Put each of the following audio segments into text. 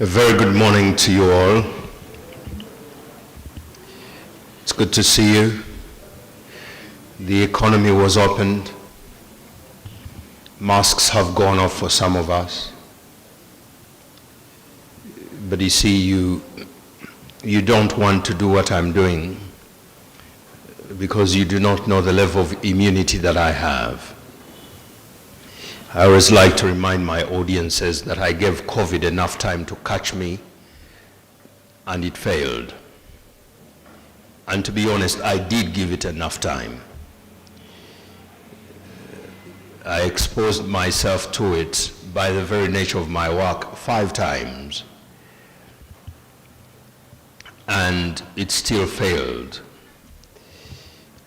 A very good morning to you all. It's good to see you. The economy was opened. Masks have gone off for some of us. But you see, you don't want to do what I'm doing because you do not know the level of immunity that I have. I always like to remind my audiences that I gave COVID enough time to catch me, and it failed. And to be honest, I did give it enough time. I exposed myself to it by the very nature of my work 5 times. And it still failed.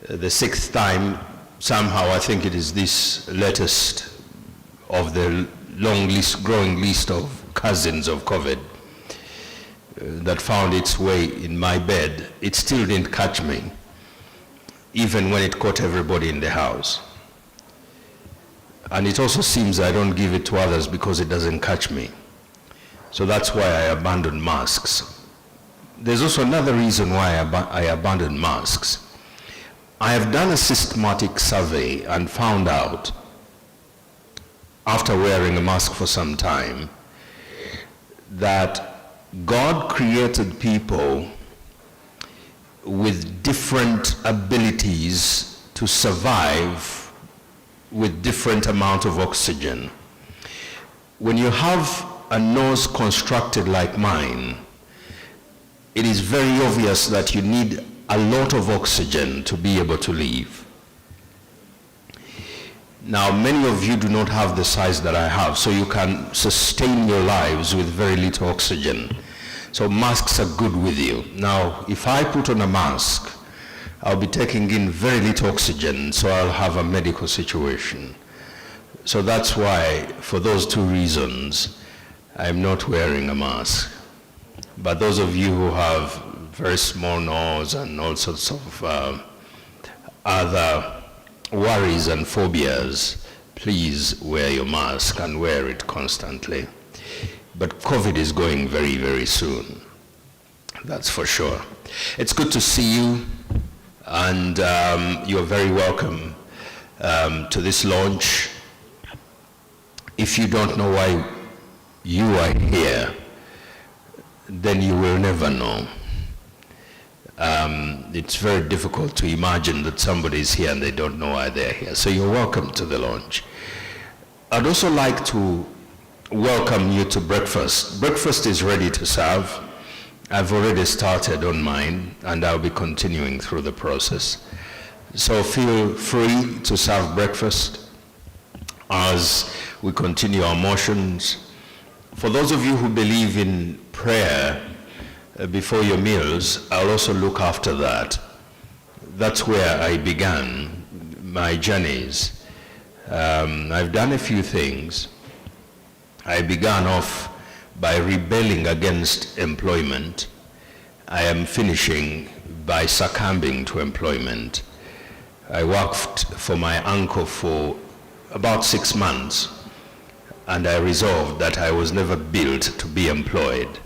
The 6th time, somehow I think it is this latest of the long list, growing list of cousins of COVID that found its way in my bed, it still didn't catch me, even when it caught everybody in the house. And it also seems I don't give it to others because it doesn't catch me. So that's why I abandoned masks. There's also another reason why I abandoned masks. I have done a systematic survey and found out, after wearing a mask for some time, that God created people with different abilities to survive with different amount of oxygen. When you have a nose constructed like mine, it is very obvious that you need a lot of oxygen to be able to live. Now, many of you do not have the size that I have, so you can sustain your lives with very little oxygen. So masks are good with you. Now, if I put on a mask, I'll be taking in very little oxygen, so I'll have a medical situation. So that's why, for those 2 reasons, I'm not wearing a mask. But those of you who have very small nose and all sorts of other worries and phobias, please wear your mask and wear it constantly. But COVID is going very, very soon. That's for sure. It's good to see you, and you're very welcome to this launch. If you don't know why you are here, then you will never know. It's very difficult to imagine that somebody is here and they don't know why they're here. So you're welcome to the launch. I'd also like to welcome you to breakfast. Breakfast is ready to serve. I've already started on mine, and I'll be continuing through the process. So feel free to serve breakfast as we continue our motions. For those of you who believe in prayer before your meals, I'll also look after that. That's where I began my journeys. I've done a few things. I began off by rebelling against employment. I am finishing by succumbing to employment. I worked for my uncle for about 6 months, and I resolved that I was never built to be employed.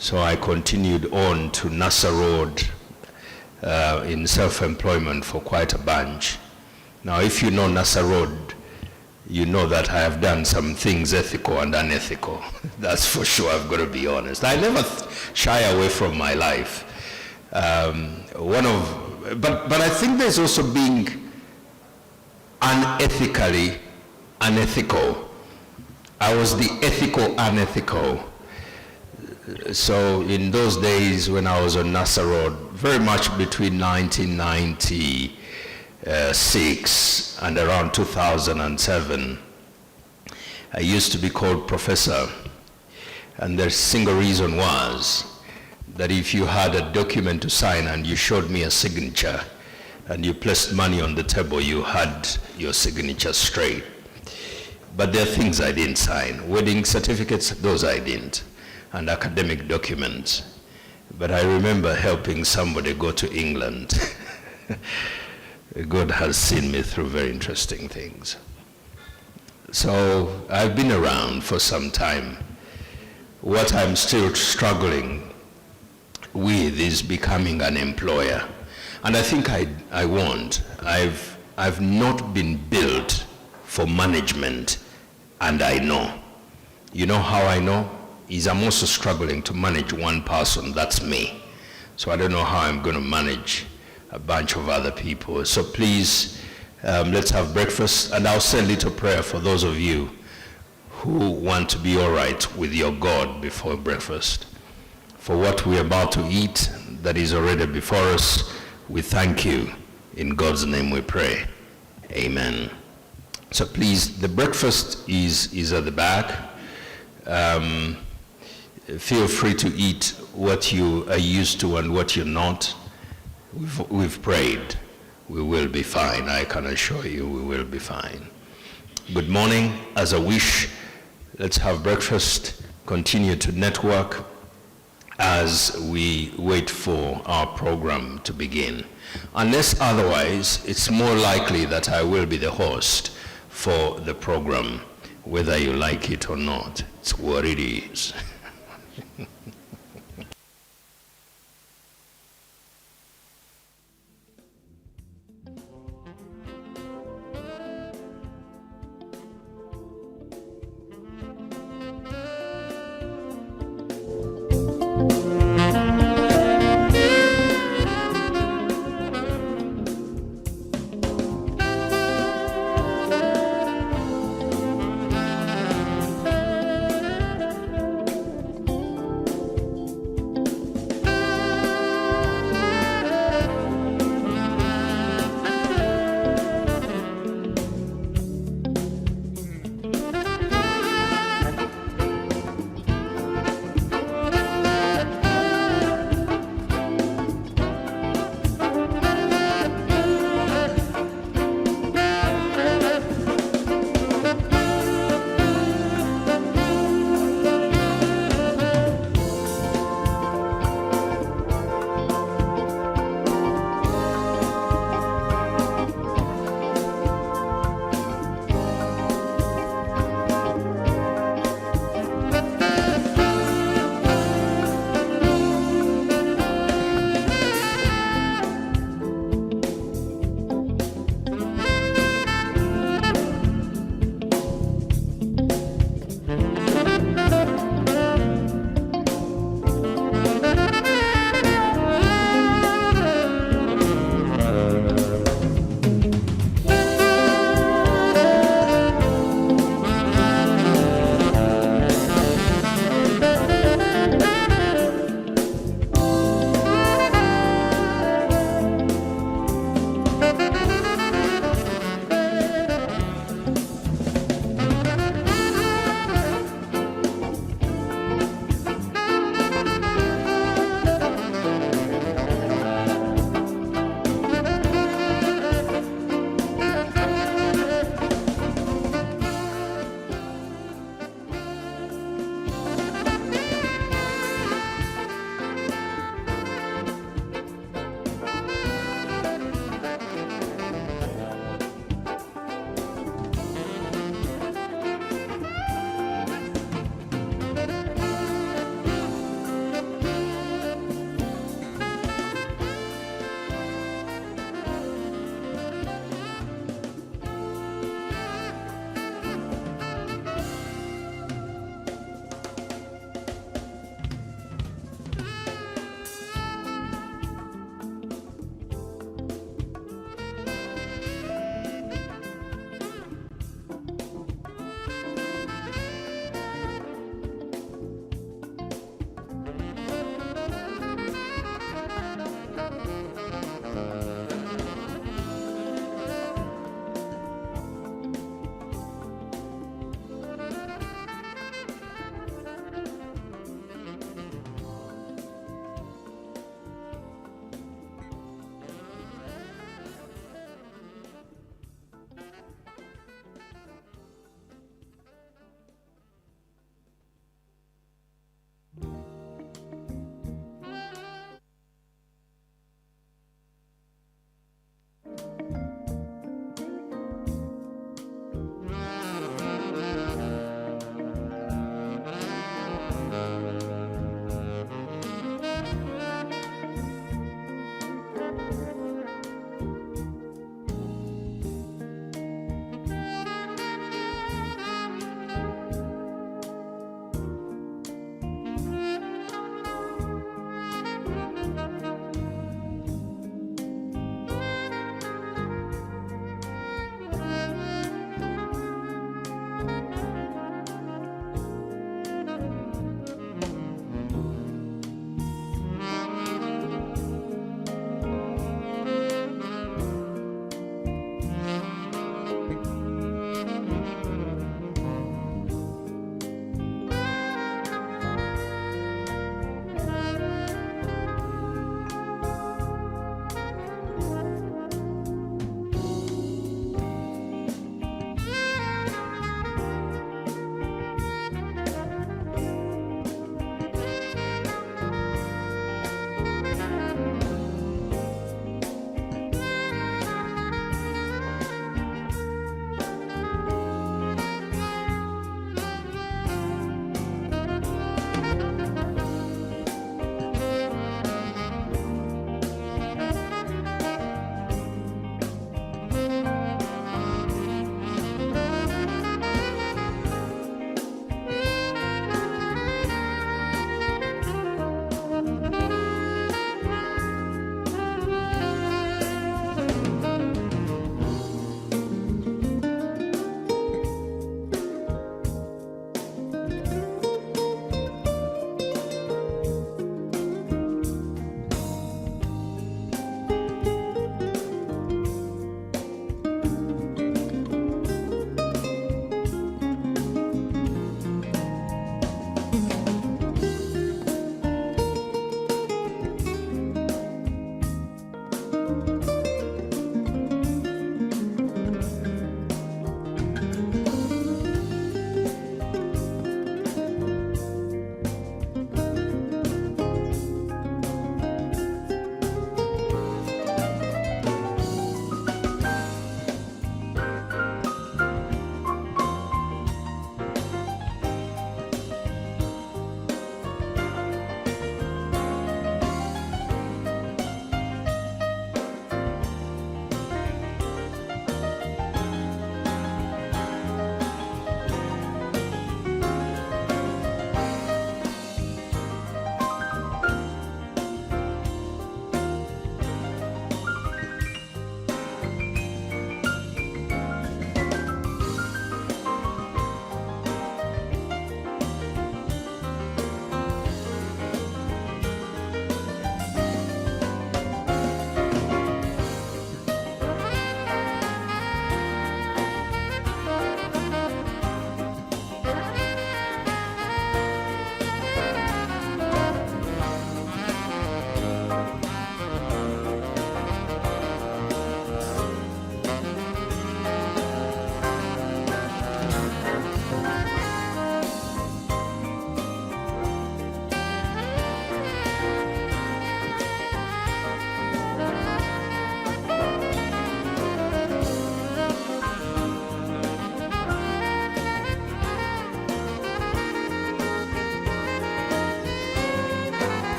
So I continued on to Nasser Road in self-employment for quite a bunch. Now, if you know Nasser Road, you know that I have done some things ethical and unethical. That's for sure, I've got to be honest. I never shy away from my life. But I think there's also being unethically unethical. I was the ethical unethical. So in those days when I was on Nasser Road, very much between 1996 and around 2007, I used to be called Professor. And the single reason was that if you had a document to sign and you showed me a signature and you placed money on the table, you had your signature straight. But there are things I didn't sign. Wedding certificates, those I didn't. And academic documents. But I remember helping somebody go to England. God has seen me through very interesting things. So I've been around for some time. What I'm still struggling with is becoming an employer. And I think I won't. I've not been built for management, and I know. You know how I know? Is I'm also struggling to manage one person, that's me. So I don't know how I'm going to manage a bunch of other people. So please, let's have breakfast, and I'll say a little prayer for those of you who want to be all right with your God before breakfast. For what we're about to eat that is already before us, we thank you. In God's name we pray. Amen. So please, the breakfast is at the back. Feel free to eat what you are used to and what you're not. We've prayed. We will be fine. I can assure you we will be fine. Good morning. As a wish, let's have breakfast. Continue to network as we wait for our program to begin. Unless otherwise, it's more likely that I will be the host for the program, whether you like it or not. It's what it is.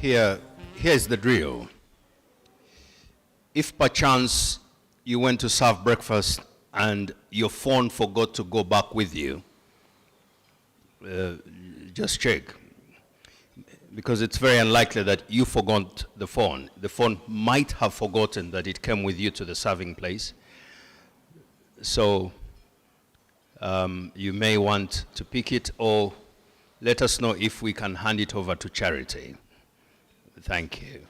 Here's the drill. If perchance you went to serve breakfast and your phone forgot to go back with you, just check. Because it's very unlikely that you forgot the phone. The phone might have forgotten that it came with you to the serving place. So you may want to pick it, or let us know if we can hand it over to Charity. Thank you.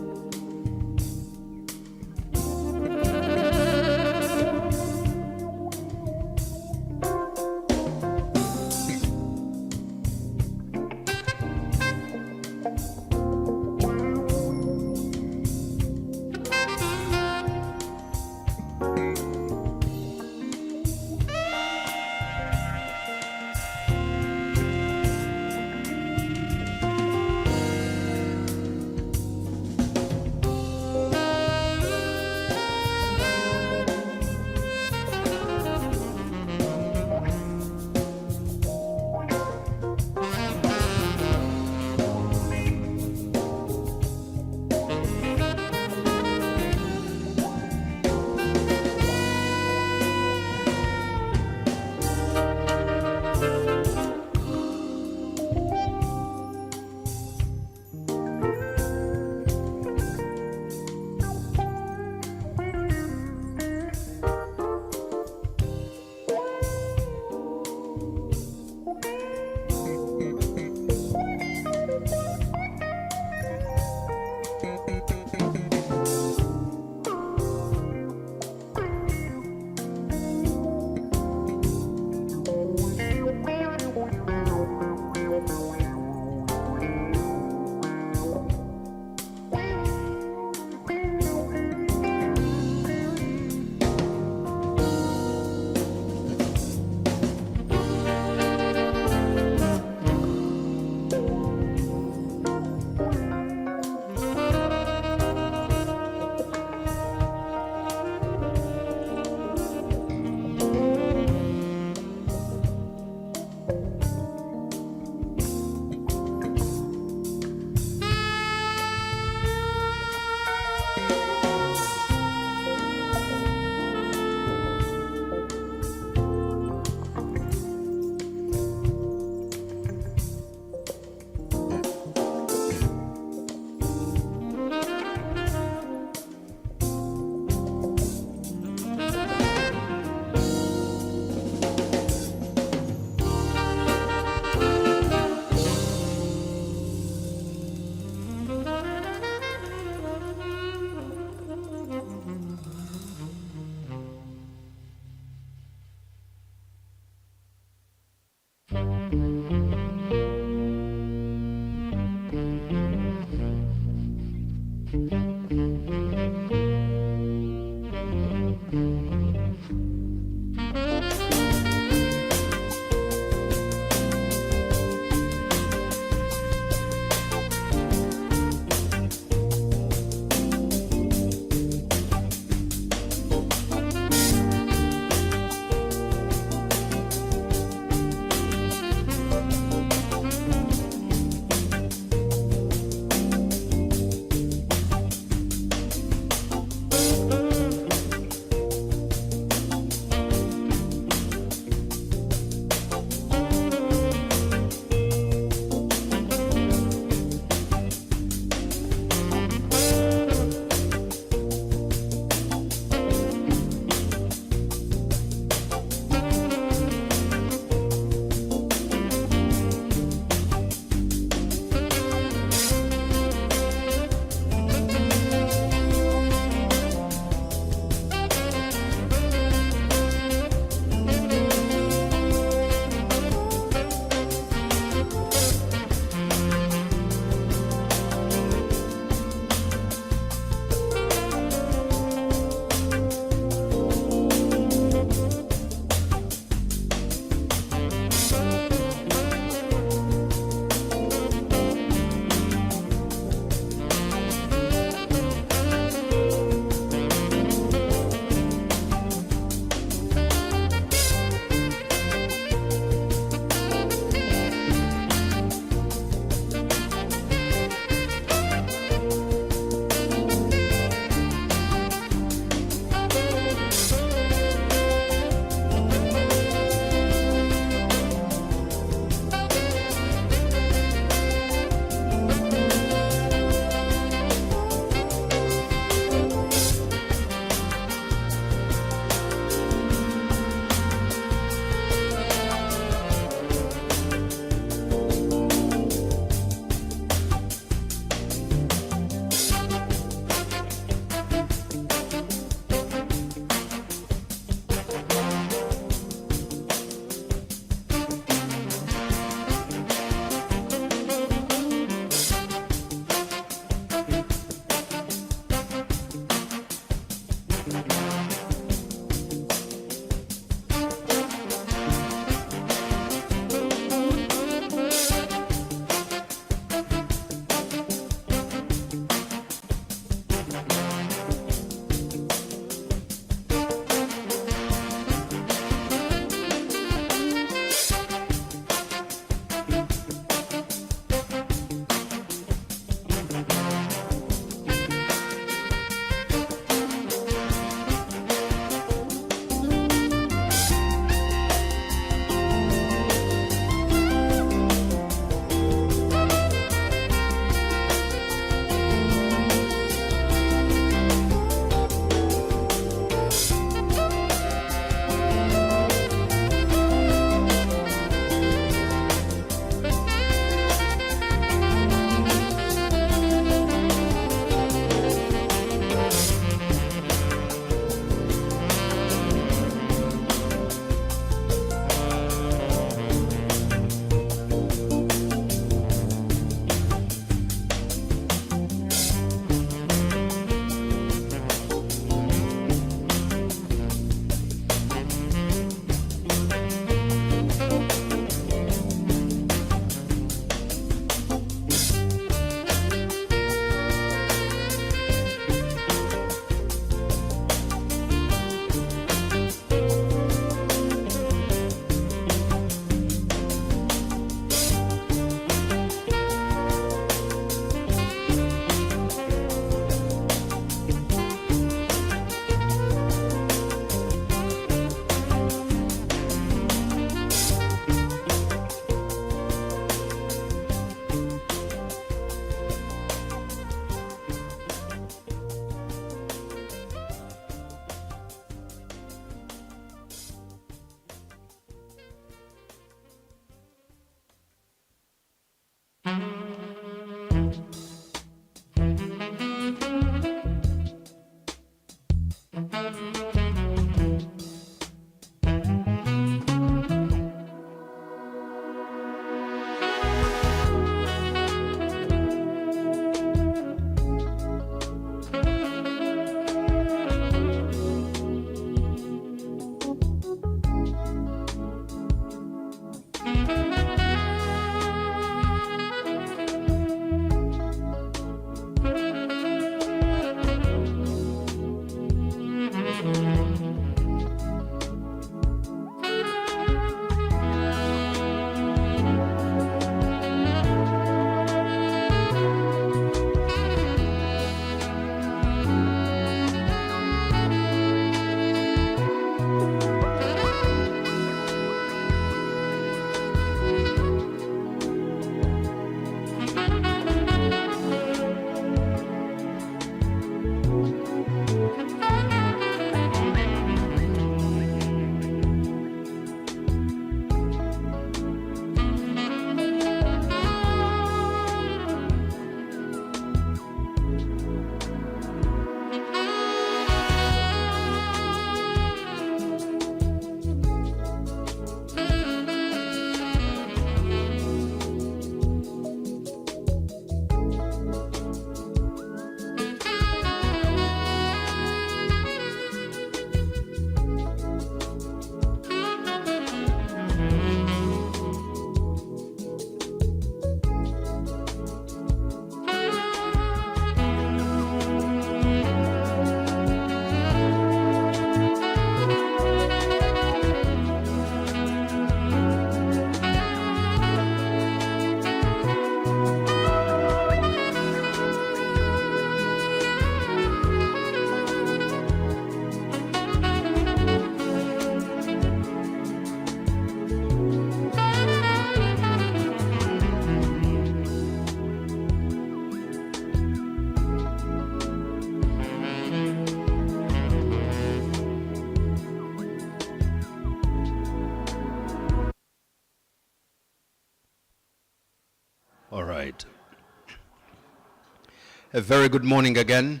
A very good morning again.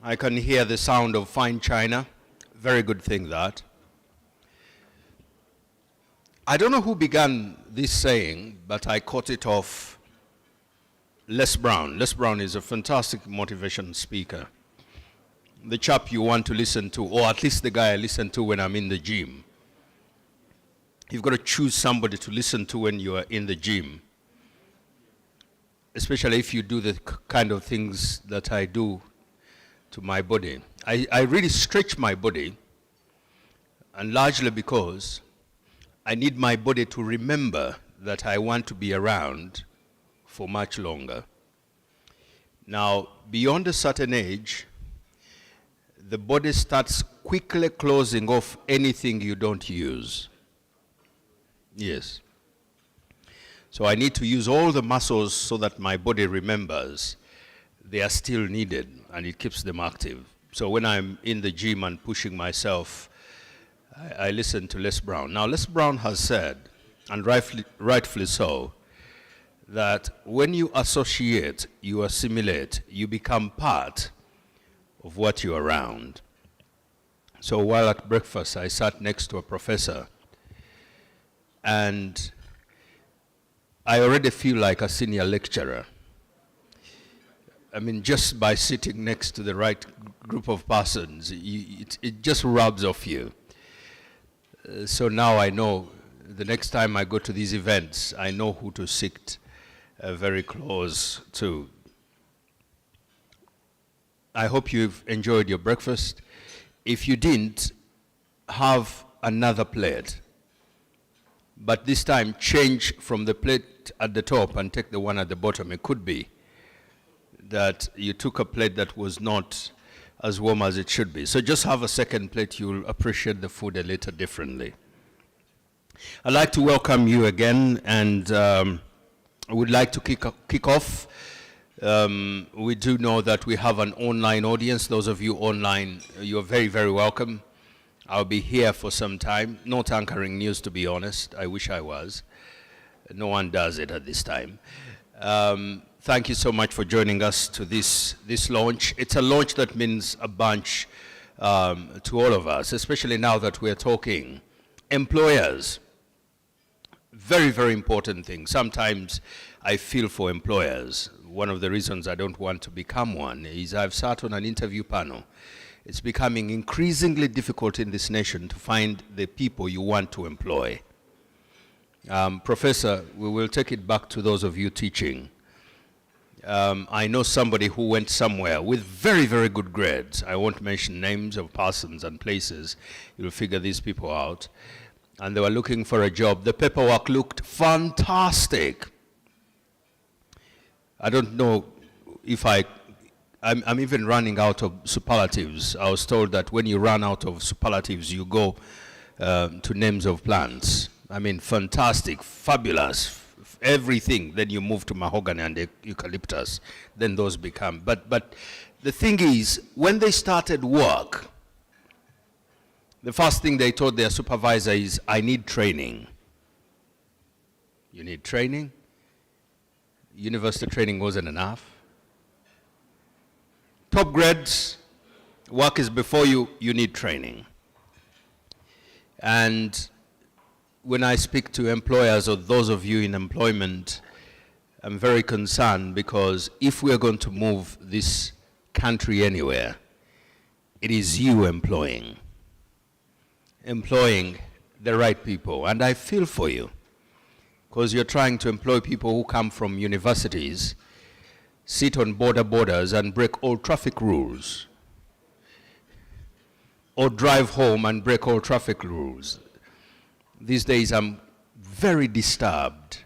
I can hear the sound of fine china. Very good thing that. I don't know who began this saying, but I caught it off Les Brown. Les Brown is a fantastic motivation speaker. The chap you want to listen to, or at least the guy I listen to when I'm in the gym. You've got to choose somebody to listen to when you are in the gym. Especially if you do the kind of things that I do to my body. I really stretch my body, and largely because I need my body to remember that I want to be around for much longer. Now, beyond a certain age, the body starts quickly closing off anything you don't use. Yes. So I need to use all the muscles so that my body remembers they are still needed, and it keeps them active. So when I'm in the gym and pushing myself, I listen to Les Brown. Now, Les Brown has said, and rightfully so, that when you associate, you assimilate, you become part of what you're around. So while at breakfast, I sat next to a professor, and I already feel like a senior lecturer. I mean, just by sitting next to the right group of persons, it just rubs off you. So now I know the next time I go to these events, I know who to sit very close to. I hope you've enjoyed your breakfast. If you didn't, have another plate. But this time, change from the plate at the top and take the one at the bottom. It could be that you took a plate that was not as warm as it should be. So just have a second plate. You'll appreciate the food a little differently. I'd like to welcome you again, and I would like to kick off. We do know that we have an online audience. Those of you online, you're very, very welcome. I'll be here for some time, not anchoring news, to be honest. I wish I was. No one does it at this time. Thank you so much for joining us to this launch. It's a launch that means a bunch to all of us, especially now that we're talking employers. Very, very important thing. Sometimes I feel for employers. One of the reasons I don't want to become one is I've sat on an interview panel. It's becoming increasingly difficult in this nation to find the people you want to employ. Professor, we will take it back to those of you teaching. I know somebody who went somewhere with very, very good grades. I won't mention names of persons and places. You'll figure these people out. And they were looking for a job. The paperwork looked fantastic. I don't know if I'm even running out of superlatives. I was told that when you run out of superlatives, you go to names of plants. I mean, fantastic, fabulous, everything. Then you move to mahogany and eucalyptus. Then those become. But the thing is, when they started work, the first thing they told their supervisor is, I need training. You need training? University training wasn't enough. Top grades, work is before you, you need training. And when I speak to employers or those of you in employment, I'm very concerned because if we're going to move this country anywhere, it is you employing the right people. And I feel for you because you're trying to employ people who come from universities, sit on borders and break all traffic rules, or drive home and break all traffic rules. These days I'm very disturbed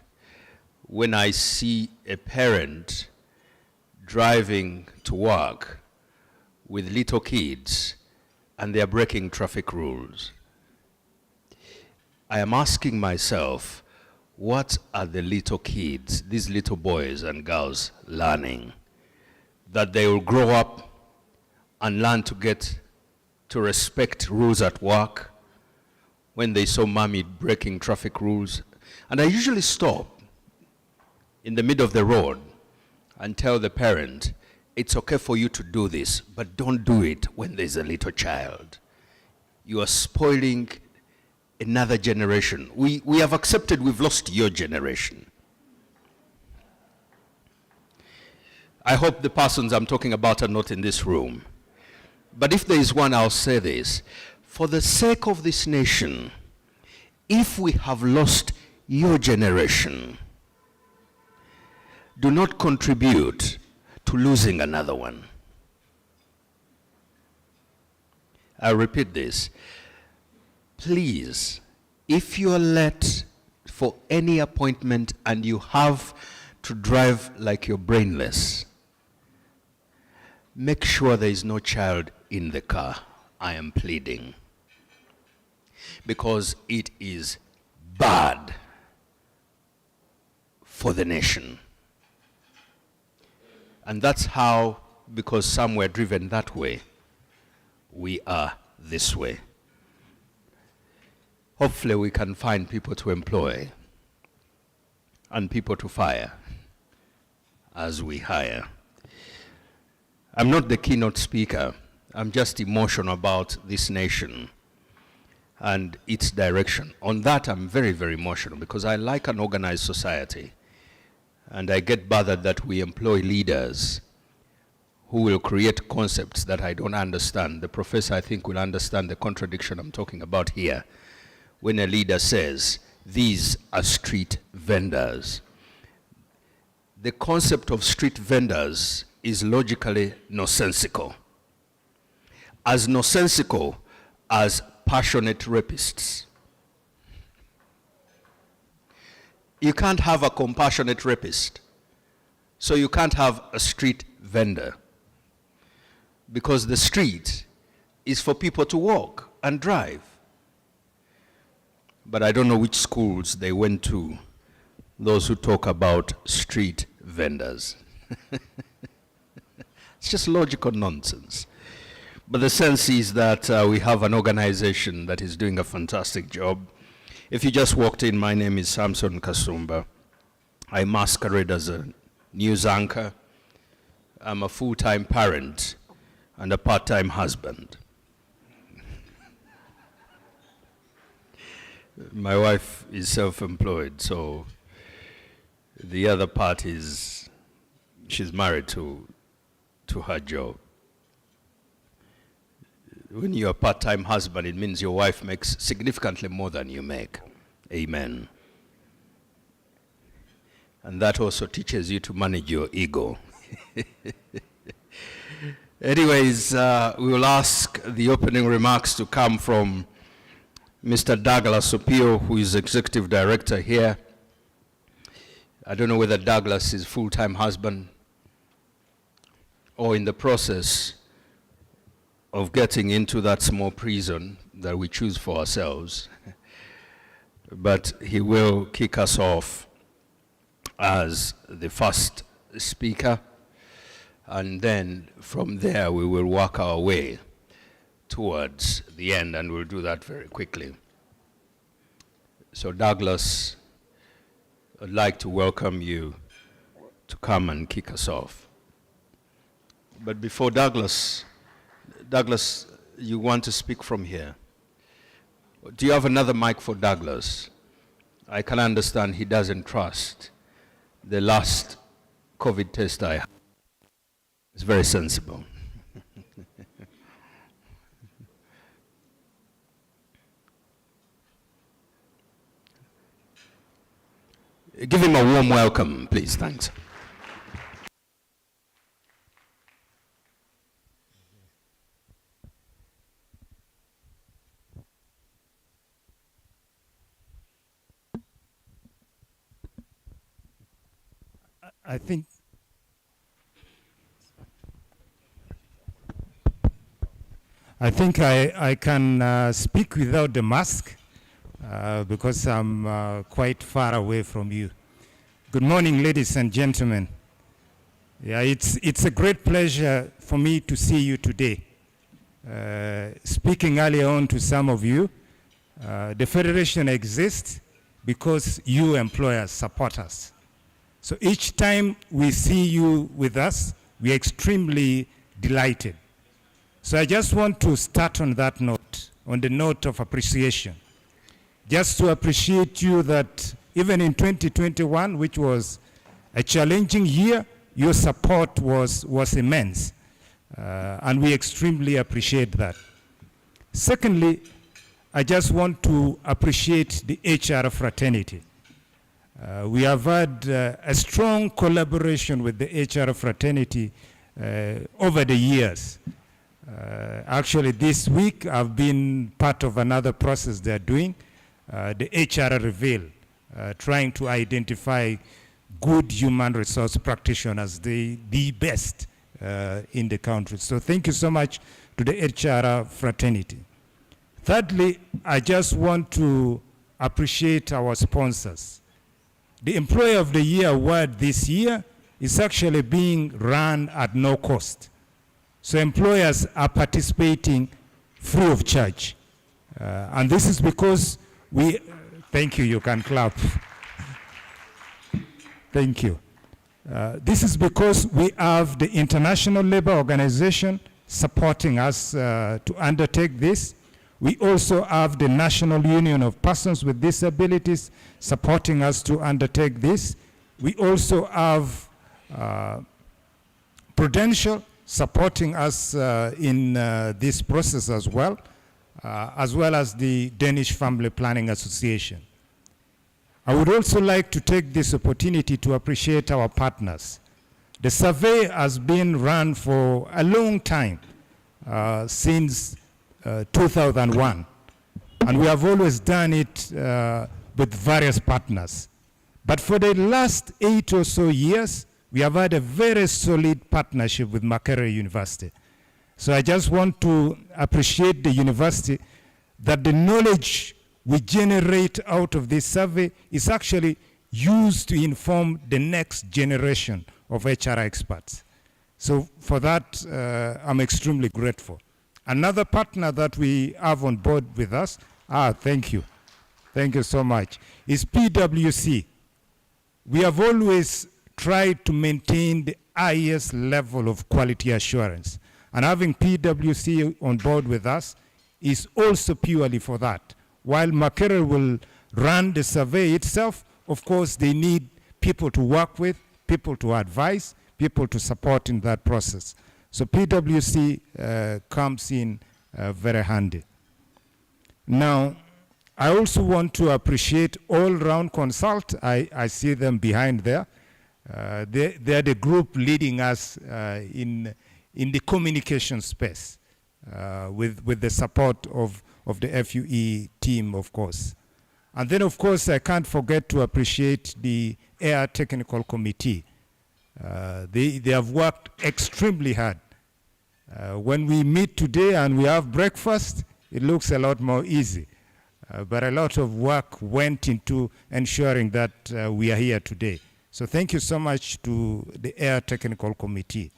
when I see a parent driving to work with little kids and they're breaking traffic rules. I am asking myself, what are the little kids, these little boys and girls, learning? That they will grow up and learn to get to respect rules at work when they saw mommy breaking traffic rules. And I usually stop in the middle of the road. and tell the parent, it's okay for you to do this, but don't do it when there's a little child. You are spoiling another generation. We have accepted we've lost your generation. I hope the persons I'm talking about are not in this room. But if there is one, I'll say this. For the sake of this nation, if we have lost your generation, do not contribute to losing another one. I repeat this. Please, if you are late for any appointment and you have to drive like you're brainless, make sure there is no child in the car. I am pleading. Because it is bad for the nation. And that's how, because some were driven that way, we are this way. Hopefully we can find people to employ and people to fire as we hire. I'm not the keynote speaker. I'm just emotional about this nation and its direction. On that, I'm very, very emotional because I like an organized society. And I get bothered that we employ leaders who will create concepts that I don't understand. The professor, I think, will understand the contradiction I'm talking about here. When a leader says, these are street vendors. The concept of street vendors is logically nonsensical. As nonsensical as passionate rapists. You can't have a compassionate rapist. So you can't have a street vendor. Because the street is for people to walk and drive. But I don't know which schools they went to, those who talk about street vendors. It's just logical nonsense. But the sense is that we have an organization that is doing a fantastic job. If you just walked in, my name is Samson Kasumba. I masquerade as a news anchor. I'm a full-time parent and a part-time husband. My wife is self-employed, so the other part is she's married to her job. When you're a part-time husband, it means your wife makes significantly more than you make. Amen. And that also teaches you to manage your ego. Anyways, we will ask the opening remarks to come from Mr. Douglas Opio, who is Executive Director here. I don't know whether Douglas is full-time husband or in the process of getting into that small prison that we choose for ourselves. But he will kick us off as the first speaker, and then from there we will work our way towards the end, and we'll do that very quickly. So Douglas, I'd like to welcome you to come and kick us off. But before Douglas, you want to speak from here? Do you have another mic for Douglas? I can understand he doesn't trust the last COVID test I had. It's very sensible. Give him a warm welcome, please. Thanks. I think I can speak without the mask because I'm quite far away from you. Good morning, ladies and gentlemen. Yeah, it's a great pleasure for me to see you today. Speaking earlier on to some of you, the Federation exists because you employers support us. So each time we see you with us, we are extremely delighted. So I just want to start on that note, on the note of appreciation. Just to appreciate you that even in 2021, which was a challenging year, your support was immense. And we extremely appreciate that. Secondly, I just want to appreciate the HR fraternity. We have had a strong collaboration with the HR fraternity over the years. Actually, this week I've been part of another process they're doing, the HR Reveal, trying to identify good human resource practitioners, the best in the country. So thank you so much to the HR fraternity. Thirdly, I just want to appreciate our sponsors. The Employee of the Year award this year is actually being run at no cost. So employers are participating free of charge. And this is because thank you, you can clap. Thank you. This is because we have the International Labour Organization supporting us to undertake this. We also have the National Union of Persons with Disabilities supporting us to undertake this. We also have Prudential supporting us in this process as well as the Danish Family Planning Association. I would also like to take this opportunity to appreciate our partners. The survey has been run for a long time, since 2001. And we have always done it with various partners. But for the last 8 or so years, we have had a very solid partnership with Makerere University. So I just want to appreciate the university that the knowledge we generate out of this survey is actually used to inform the next generation of HR experts. So for that, I'm extremely grateful. Another partner that we have on board with us, thank you so much, is PwC. We have always tried to maintain the highest level of quality assurance. And having PwC on board with us is also purely for that. While Makerere will run the survey itself, of course, they need people to work with, people to advise, people to support in that process. So PwC comes in very handy. Now, I also want to appreciate All Round Consult. I see them behind there. They're the group leading us in the communication space with the support of the FUE team, of course. And then, of course, I can't forget to appreciate the Air Technical Committee. They have worked extremely hard. When we meet today and we have breakfast, it looks a lot more easy. But a lot of work went into ensuring that we are here today. So thank you so much to the Air Technical Committee.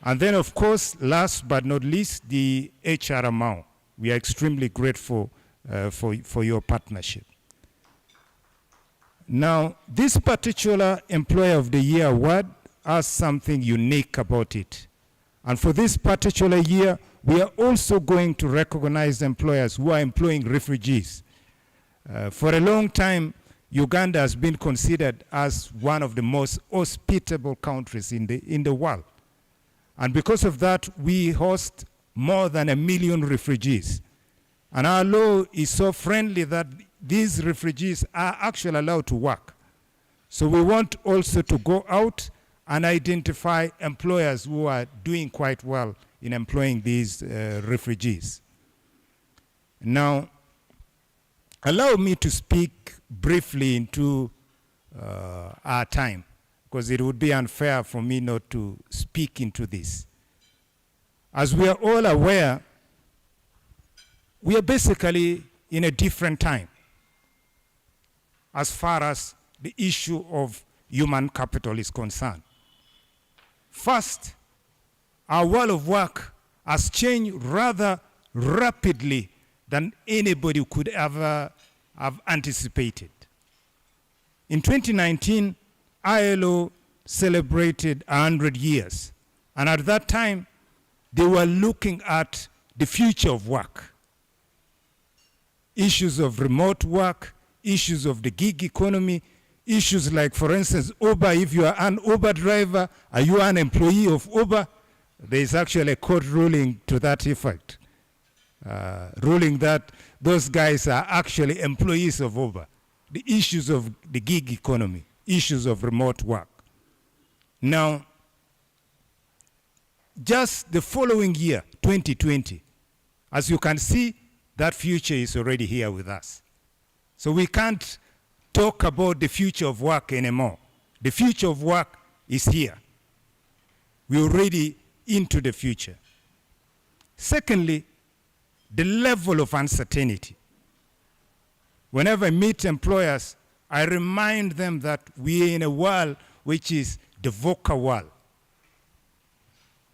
And then, of course, last but not least, the HRMO. We are extremely grateful for your partnership. Now, this particular Employee of the Year award has something unique about it. And for this particular year, we are also going to recognize employers who are employing refugees. For a long time, Uganda has been considered as one of the most hospitable countries in the world. And because of that, we host more than 1 million refugees. And our law is so friendly that these refugees are actually allowed to work. So we want also to go out and identify employers who are doing quite well in employing these refugees. Now, allow me to speak briefly into our time, because it would be unfair for me not to speak into this. As we are all aware, we are basically in a different time as far as the issue of human capital is concerned. First, our world of work has changed rather rapidly than anybody could ever have anticipated. In 2019, ILO celebrated 100 years. And at that time, they were looking at the future of work. Issues of remote work, issues of the gig economy, issues like, for instance, Uber. If you are an Uber driver, are you an employee of Uber? There is actually a court ruling to that effect, ruling that those guys are actually employees of Uber. The issues of the gig economy, issues of remote work. Now, just the following year, 2020, as you can see, that future is already here with us. So we can't talk about the future of work anymore. The future of work is here. We're already into the future. Secondly, the level of uncertainty. Whenever I meet employers, I remind them that we are in a world which is the VUCA world.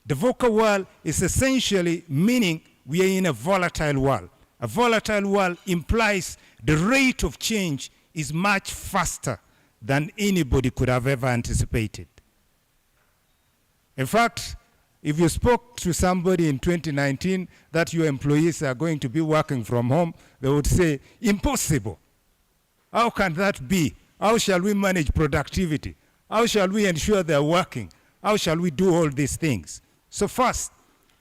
The VUCA world is essentially meaning we are in a volatile world. A volatile world implies the rate of change is much faster than anybody could have ever anticipated. In fact, if you spoke to somebody in 2019 that your employees are going to be working from home, they would say, impossible. How can that be? How shall we manage productivity? How shall we ensure they're working? How shall we do all these things? So first,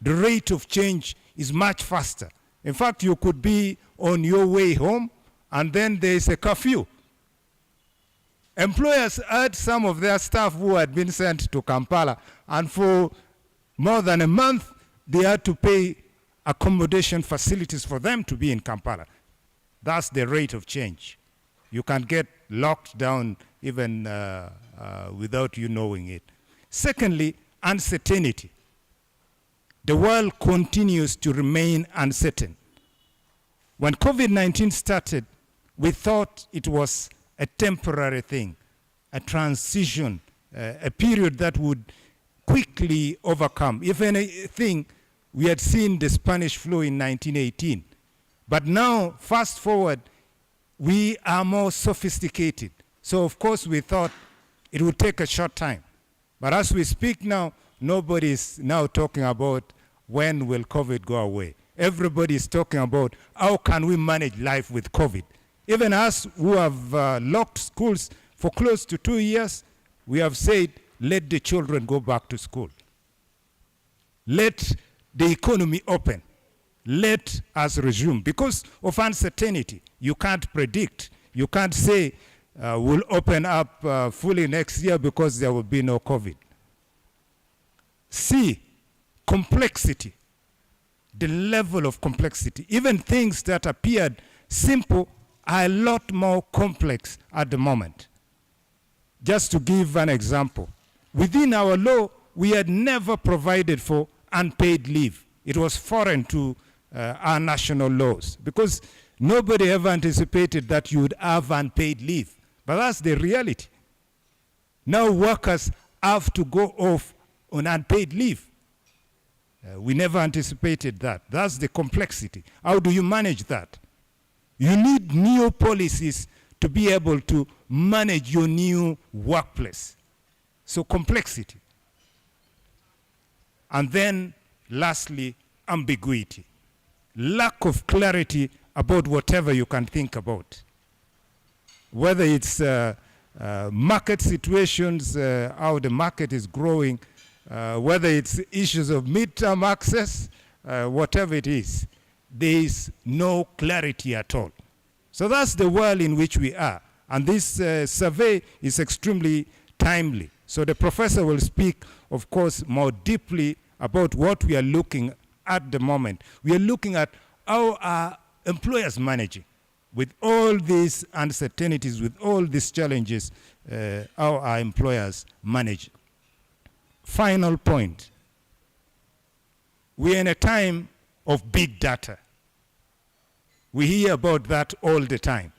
the rate of change is much faster. In fact, you could be on your way home, and then there is a curfew. Employers had some of their staff who had been sent to Kampala, and for more than a month, they had to pay accommodation facilities for them to be in Kampala. That's the rate of change. You can get locked down even without you knowing it. Secondly, uncertainty. The world continues to remain uncertain. When COVID-19 started, we thought it was a temporary thing, a transition, a period that would quickly overcome. If anything, we had seen the Spanish flu in 1918. But now, fast forward, we are more sophisticated. So of course we thought it would take a short time. But as we speak now, nobody is now talking about when will COVID go away. Everybody is talking about how can we manage life with COVID. Even us who have locked schools for close to 2 years, we have said, let the children go back to school. Let the economy open. Let us resume. Because of uncertainty, you can't predict. You can't say we'll open up fully next year because there will be no COVID. C, complexity. The level of complexity. Even things that appeared simple are a lot more complex at the moment. Just to give an example, within our law, we had never provided for unpaid leave. It was foreign to our national laws because nobody ever anticipated that you would have unpaid leave. But that's the reality. Now workers have to go off on unpaid leave. We never anticipated that. That's the complexity. How do you manage that? You need new policies to be able to manage your new workplace. So complexity. And then, lastly, ambiguity. Lack of clarity about whatever you can think about. Whether it's market situations, how the market is growing, whether it's issues of midterm access, whatever it is, there is no clarity at all. So that's the world in which we are. And this survey is extremely timely. So the professor will speak, of course, more deeply about what we are looking at the moment. We are looking at how are employers managing with all these uncertainties, with all these challenges, how are employers managing. Final point. We are in a time of big data. We hear about that all the time.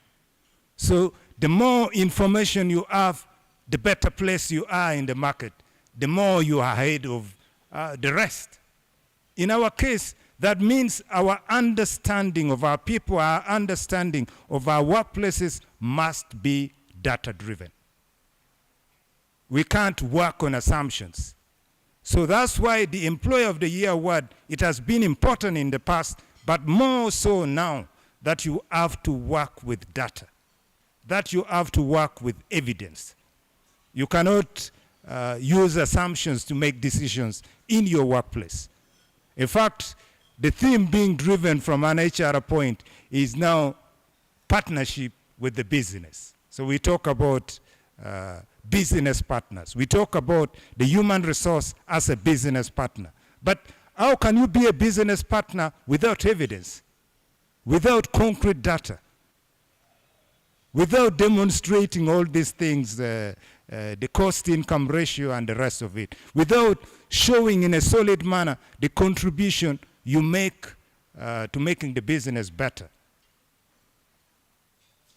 So the more information you have, the better place you are in the market, the more you are ahead of the rest. In our case, that means our understanding of our people, our understanding of our workplaces must be data-driven. We can't work on assumptions. So that's why the Employer of the Year award, it has been important in the past, but more so now that you have to work with data, that you have to work with evidence. You cannot use assumptions to make decisions in your workplace. In fact, the theme being driven from an HR point is now partnership with the business. So we talk about business partners. We talk about the human resource as a business partner. But how can you be a business partner without evidence, without concrete data, without demonstrating all these things, the cost-income ratio and the rest of it, without showing in a solid manner the contribution you make to making the business better?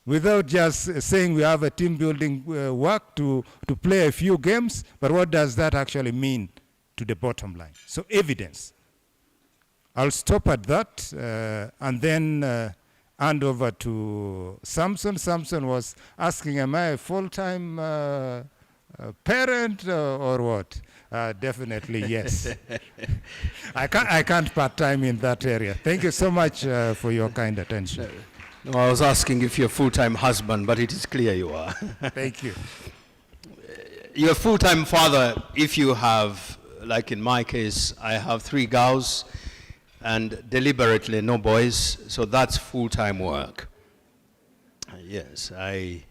Without just saying we have a team building work to play a few games, but what does that actually mean to the bottom line? So evidence. I'll stop at that and then hand over to Samson. Samson was asking, am I a full-time parent or what? Definitely yes. I can't part-time in that area. Thank you so much for your kind attention. No, I was asking if you're a full-time husband, but it is clear you are. Thank you. You're a full-time father if you have, like in my case, I have 3 girls and deliberately no boys, so that's full-time work. Yes, the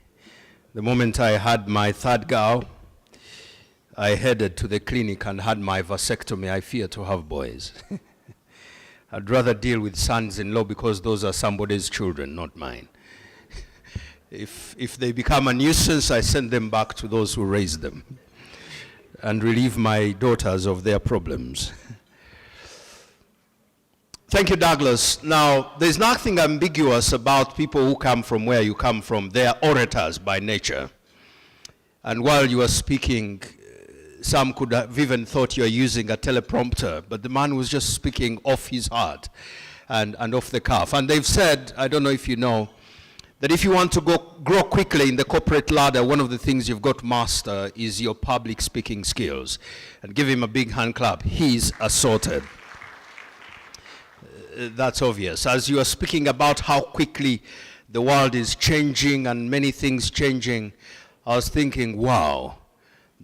moment I had my 3rd girl, I headed to the clinic and had my vasectomy. I fear to have boys. I'd rather deal with sons-in-law because those are somebody's children, not mine. If they become a nuisance, I send them back to those who raised them and relieve my daughters of their problems. Thank you, Douglas. Now, there's nothing ambiguous about people who come from where you come from. They are orators by nature. And while you are speaking, some could have even thought you are using a teleprompter, but the man was just speaking off his heart and off the cuff. And they've said, I don't know if you know, that if you want to grow quickly in the corporate ladder, one of the things you've got to master is your public speaking skills. And give him a big hand clap. He's assorted. That's obvious. As you are speaking about how quickly the world is changing and many things changing, I was thinking, wow.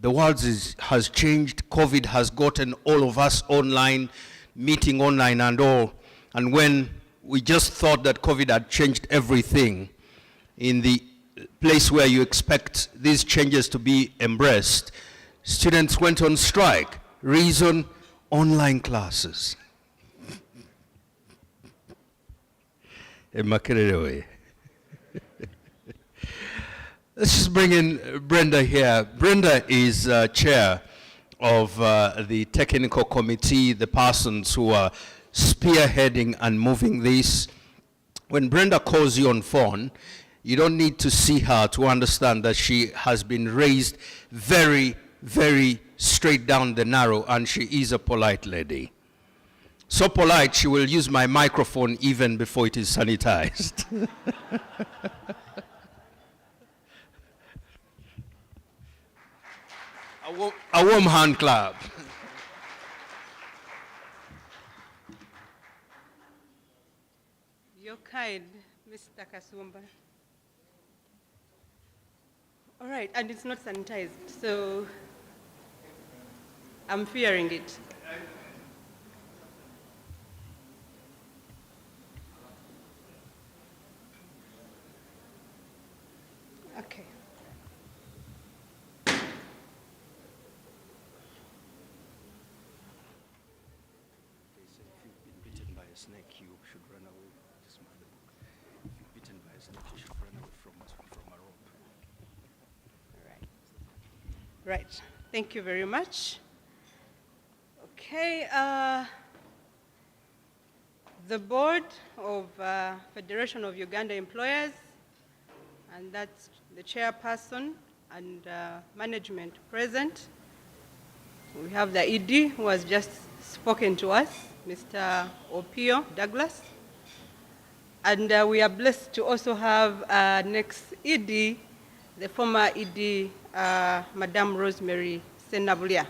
The world has changed. COVID has gotten all of us online, meeting online and all. And when we just thought that COVID had changed everything, in the place where you expect these changes to be embraced, students went on strike. Reason, online classes. Let's just bring in Brenda here. Brenda is chair of the technical committee, the persons who are spearheading and moving this. When Brenda calls you on phone, you don't need to see her to understand that she has been raised very, very straight down the narrow, and she is a polite lady. So polite, she will use my microphone even before it is sanitized. A warm hand clap. You're kind, Mr. Kasumba. All right, and it's not sanitized, so I'm fearing it. Okay. Snake, you should run away. Just mark the book. If you're bitten by a snake, you should run away from a rope. Right. Thank you very much. Okay. The board of Federation of Uganda Employers, and that's the chairperson and management present. We have the ED who has just spoken to us, Mr. Opio Douglas. And we are blessed to also have next ED, the former ED, Madame Rosemary Senabulia.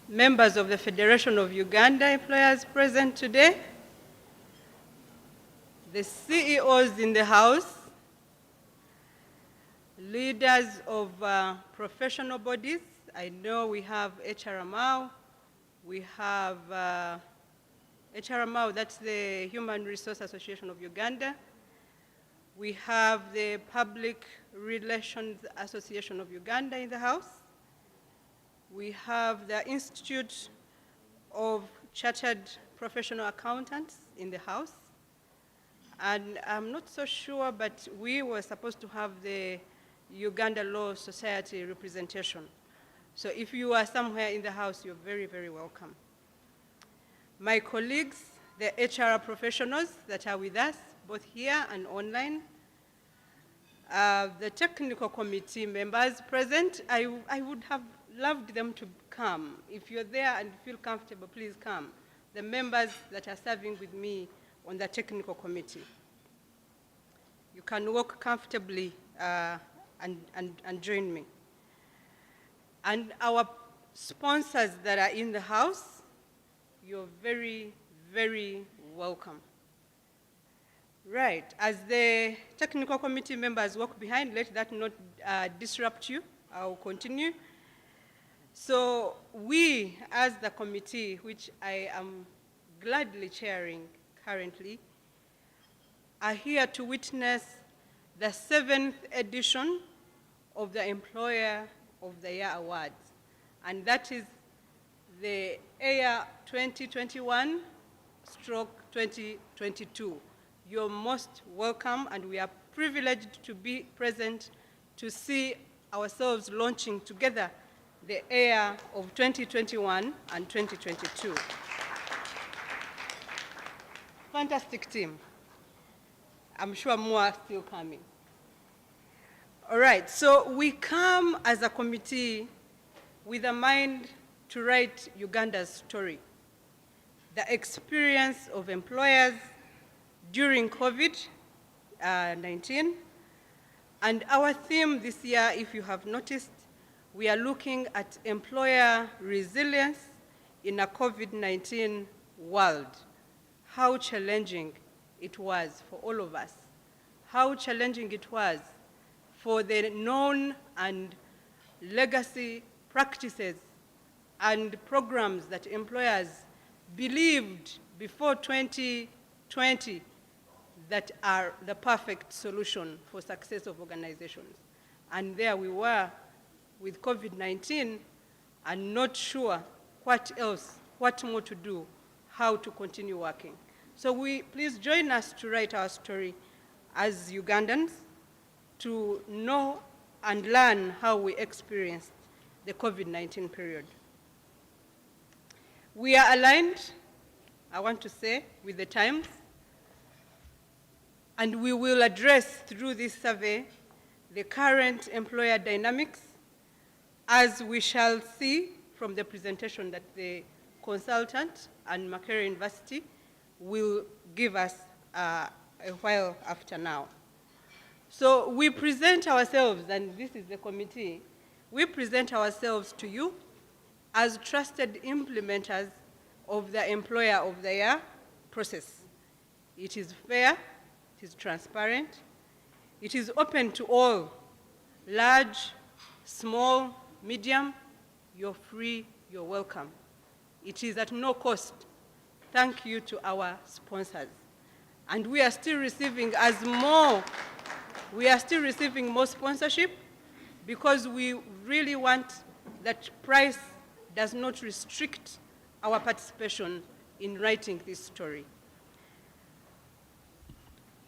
Members of the Federation of Uganda Employers present today, the CEOs in the House, leaders of professional bodies. I know we have HRMAO, we have HRMAO, that's the Human Resource Association of Uganda. We have the Public Relations Association of Uganda in the House. We have the Institute of Chartered Professional Accountants in the House. And I'm not so sure, but we were supposed to have the Uganda Law Society representation. So if you are somewhere in the House, you're very, very welcome. My colleagues, the HR professionals that are with us, both here and online, the technical committee members present, I would have loved them to come. If you're there and feel comfortable, please come. The members that are serving with me on the technical committee. You can walk comfortably and join me. And our sponsors that are in the House, you're very, very welcome. Right, as the technical committee members walk behind, let that not disrupt you. I'll continue. So we, as the committee, which I am gladly chairing currently, are here to witness the 7th edition of the Employer of the Year Awards. And that is the year 2021/2022. You're most welcome, and we are privileged to be present to see ourselves launching together the year of 2021 and 2022. Fantastic team. I'm sure more are still coming. All right, so we come as a committee with a mind to write Uganda's story, the experience of employers during COVID-19. And our theme this year, if you have noticed, we are looking at employer resilience in a COVID-19 world. How challenging it was for all of us. How challenging it was for the known and legacy practices and programs that employers believed before 2020 that are the perfect solution for success of organizations. And there we were with COVID-19 and not sure what else, what more to do, how to continue working. So please join us to write our story as Ugandans, to know and learn how we experienced the COVID-19 period. We are aligned, I want to say, with the times, and we will address through this survey the current employer dynamics, as we shall see from the presentation that the consultant and Makerere University will give us a while after now. So we present ourselves, and this is the committee, we present ourselves to you as trusted implementers of the Employer of the Year process. It is fair, it is transparent, it is open to all, large, small, medium, you're free, you're welcome. It is at no cost. Thank you to our sponsors. And we are still receiving more sponsorship, because we really want that price does not restrict our participation in writing this story.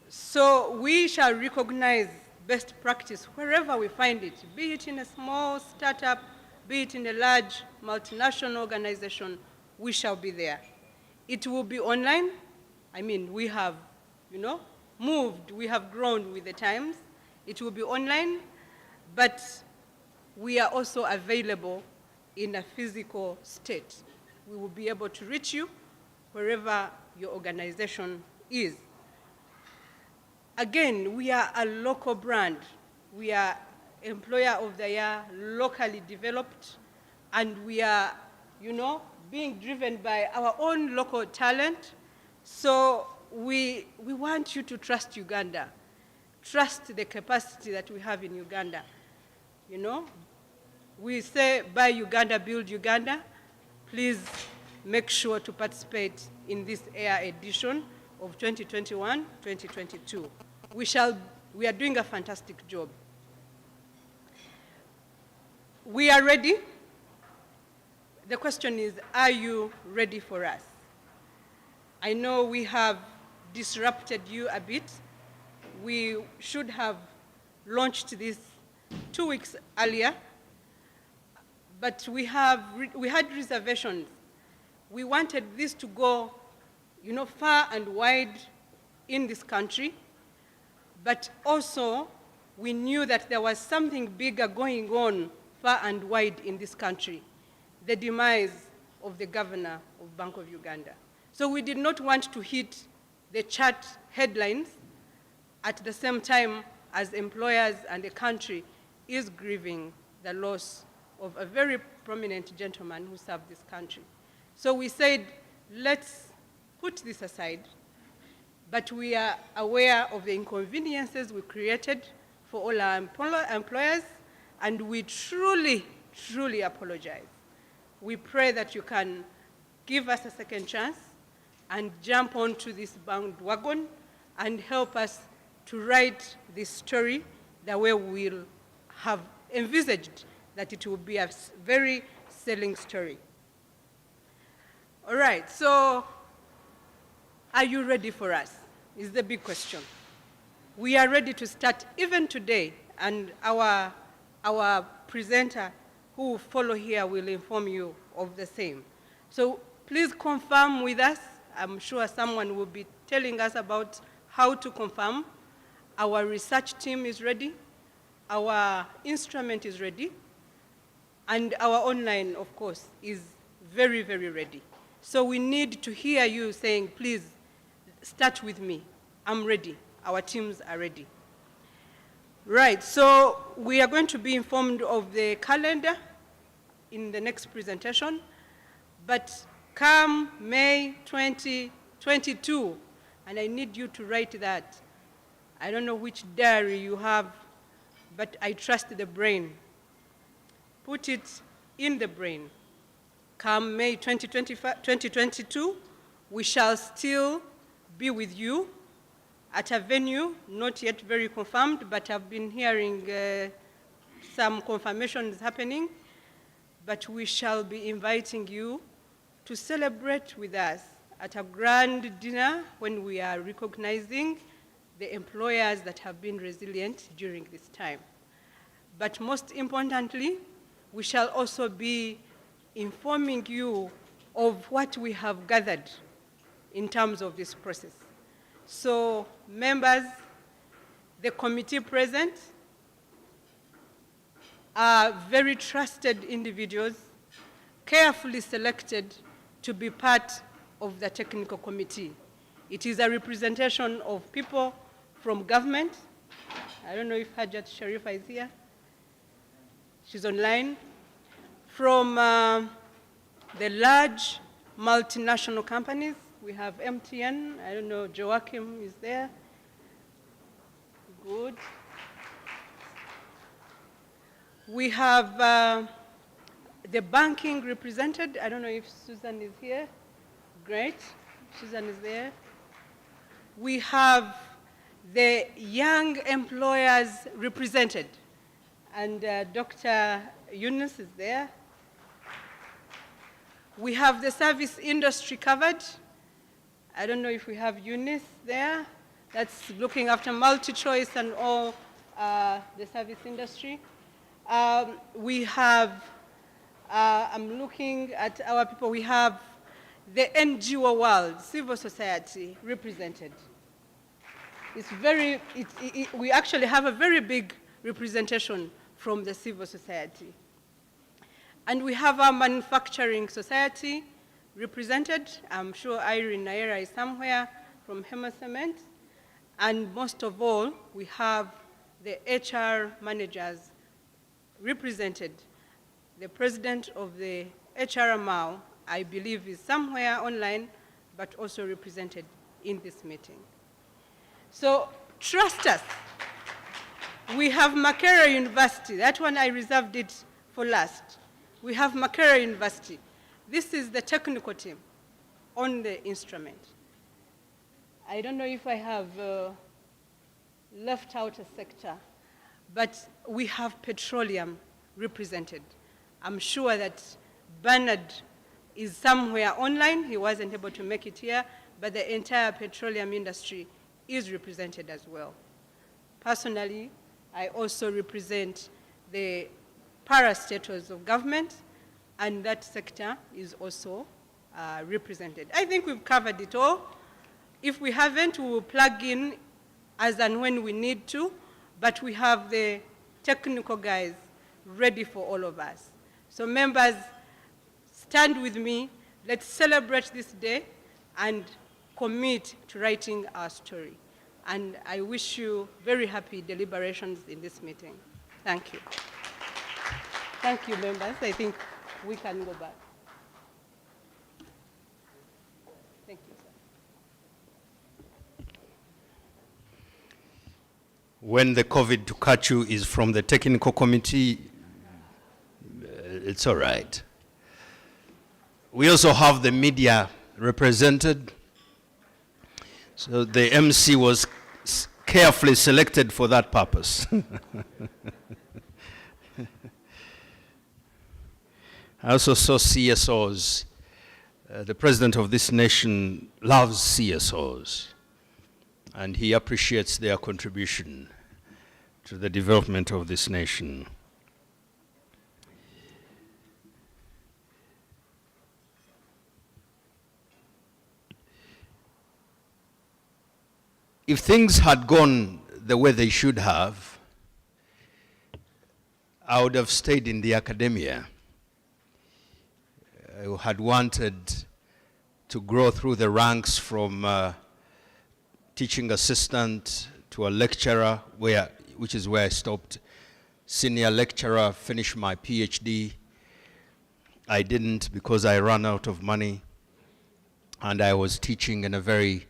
So we shall recognize best practice wherever we find it, be it in a small startup, be it in a large multinational organization, we shall be there. It will be online. I mean, we have, moved, we have grown with the times. It will be online, but we are also available in a physical state. We will be able to reach you wherever your organization is. Again, we are a local brand. We are Employer of the Year, locally developed, and we are, being driven by our own local talent. So we want you to trust Uganda, trust the capacity that we have in Uganda. We say, buy Uganda, build Uganda. Please make sure to participate in this air edition of 2021-2022. We are doing a fantastic job. We are ready. The question is, are you ready for us? I know we have disrupted you a bit. We should have launched this 2 weeks earlier, but we had reservations. We wanted this to go, far and wide in this country, but also we knew that there was something bigger going on far and wide in this country, the demise of the governor of Bank of Uganda. So we did not want to hit the chart headlines at the same time as employers and the country is grieving the loss of a very prominent gentleman who served this country. So we said, let's put this aside, but we are aware of the inconveniences we created for all our employers, and we truly, truly apologize. We pray that you can give us a second chance and jump onto this bandwagon and help us to write this story the way we'll have envisaged that it will be a very selling story. All right, so are you ready for us? Is the big question. We are ready to start even today, and our presenter who will follow here will inform you of the same. So please confirm with us. I'm sure someone will be telling us about how to confirm. Our research team is ready. Our instrument is ready. And our online, of course, is very, very ready. So we need to hear you saying, please, start with me. I'm ready. Our teams are ready. Right, so we are going to be informed of the calendar in the next presentation, but come May 2022, and I need you to write that. I don't know which diary you have, but I trust the brain. Put it in the brain. Come May 2022, we shall still be with you at a venue, not yet very confirmed, but I've been hearing some confirmations happening. But we shall be inviting you to celebrate with us at a grand dinner when we are recognizing the employers that have been resilient during this time. But most importantly, we shall also be informing you of what we have gathered in terms of this process. So members, the committee present are very trusted individuals, carefully selected to be part of the technical committee. It is a representation of people from government. I don't know if Hajat Sharifa is here. She's online. From the large multinational companies, we have MTN. I don't know, Joachim is there. Good. We have the banking represented. I don't know if Susan is here. Great, Susan is there. We have the young employers represented, and Dr. Yunus is there. We have the service industry covered. I don't know if we have Eunice there. That's looking after multi-choice and all the service industry. We have, I'm looking at our people, we have the NGO world, civil society represented. It's very, we actually have a very big representation from the civil society. And we have our manufacturing society represented. I'm sure Irene Naira is somewhere. from Hema Cement, and most of all, we have the HR managers represented. The president of the HRMAO, I believe, is somewhere online, but also represented in this meeting. So trust us. We have Makerere University. That one I reserved it for last. We have Makerere University. This is the technical team on the instrument. I don't know if I have left out a sector, but we have petroleum represented. I'm sure that Bernard is somewhere online. He wasn't able to make it here, but the entire petroleum industry is represented as well. Personally, I also represent the parastatals of government, and that sector is also represented. I think we've covered it all. If we haven't, we will plug in as and when we need to, but we have the technical guys ready for all of us. So members, stand with me. Let's celebrate this day and commit to writing our story. And I wish you very happy deliberations in this meeting. Thank you. Thank you, members. I think we can go back. Thank you, sir. When the COVID to catch you is from the technical committee, it's all right. We also have the media represented. So the MC was carefully selected for that purpose. I also saw CSOs. The president of this nation loves CSOs, and he appreciates their contribution to the development of this nation. If things had gone the way they should have, I would have stayed in the academia. I had wanted to grow through the ranks from teaching assistant to a lecturer, which is where I stopped. Senior lecturer, finished my PhD. I didn't because I ran out of money, and I was teaching in a very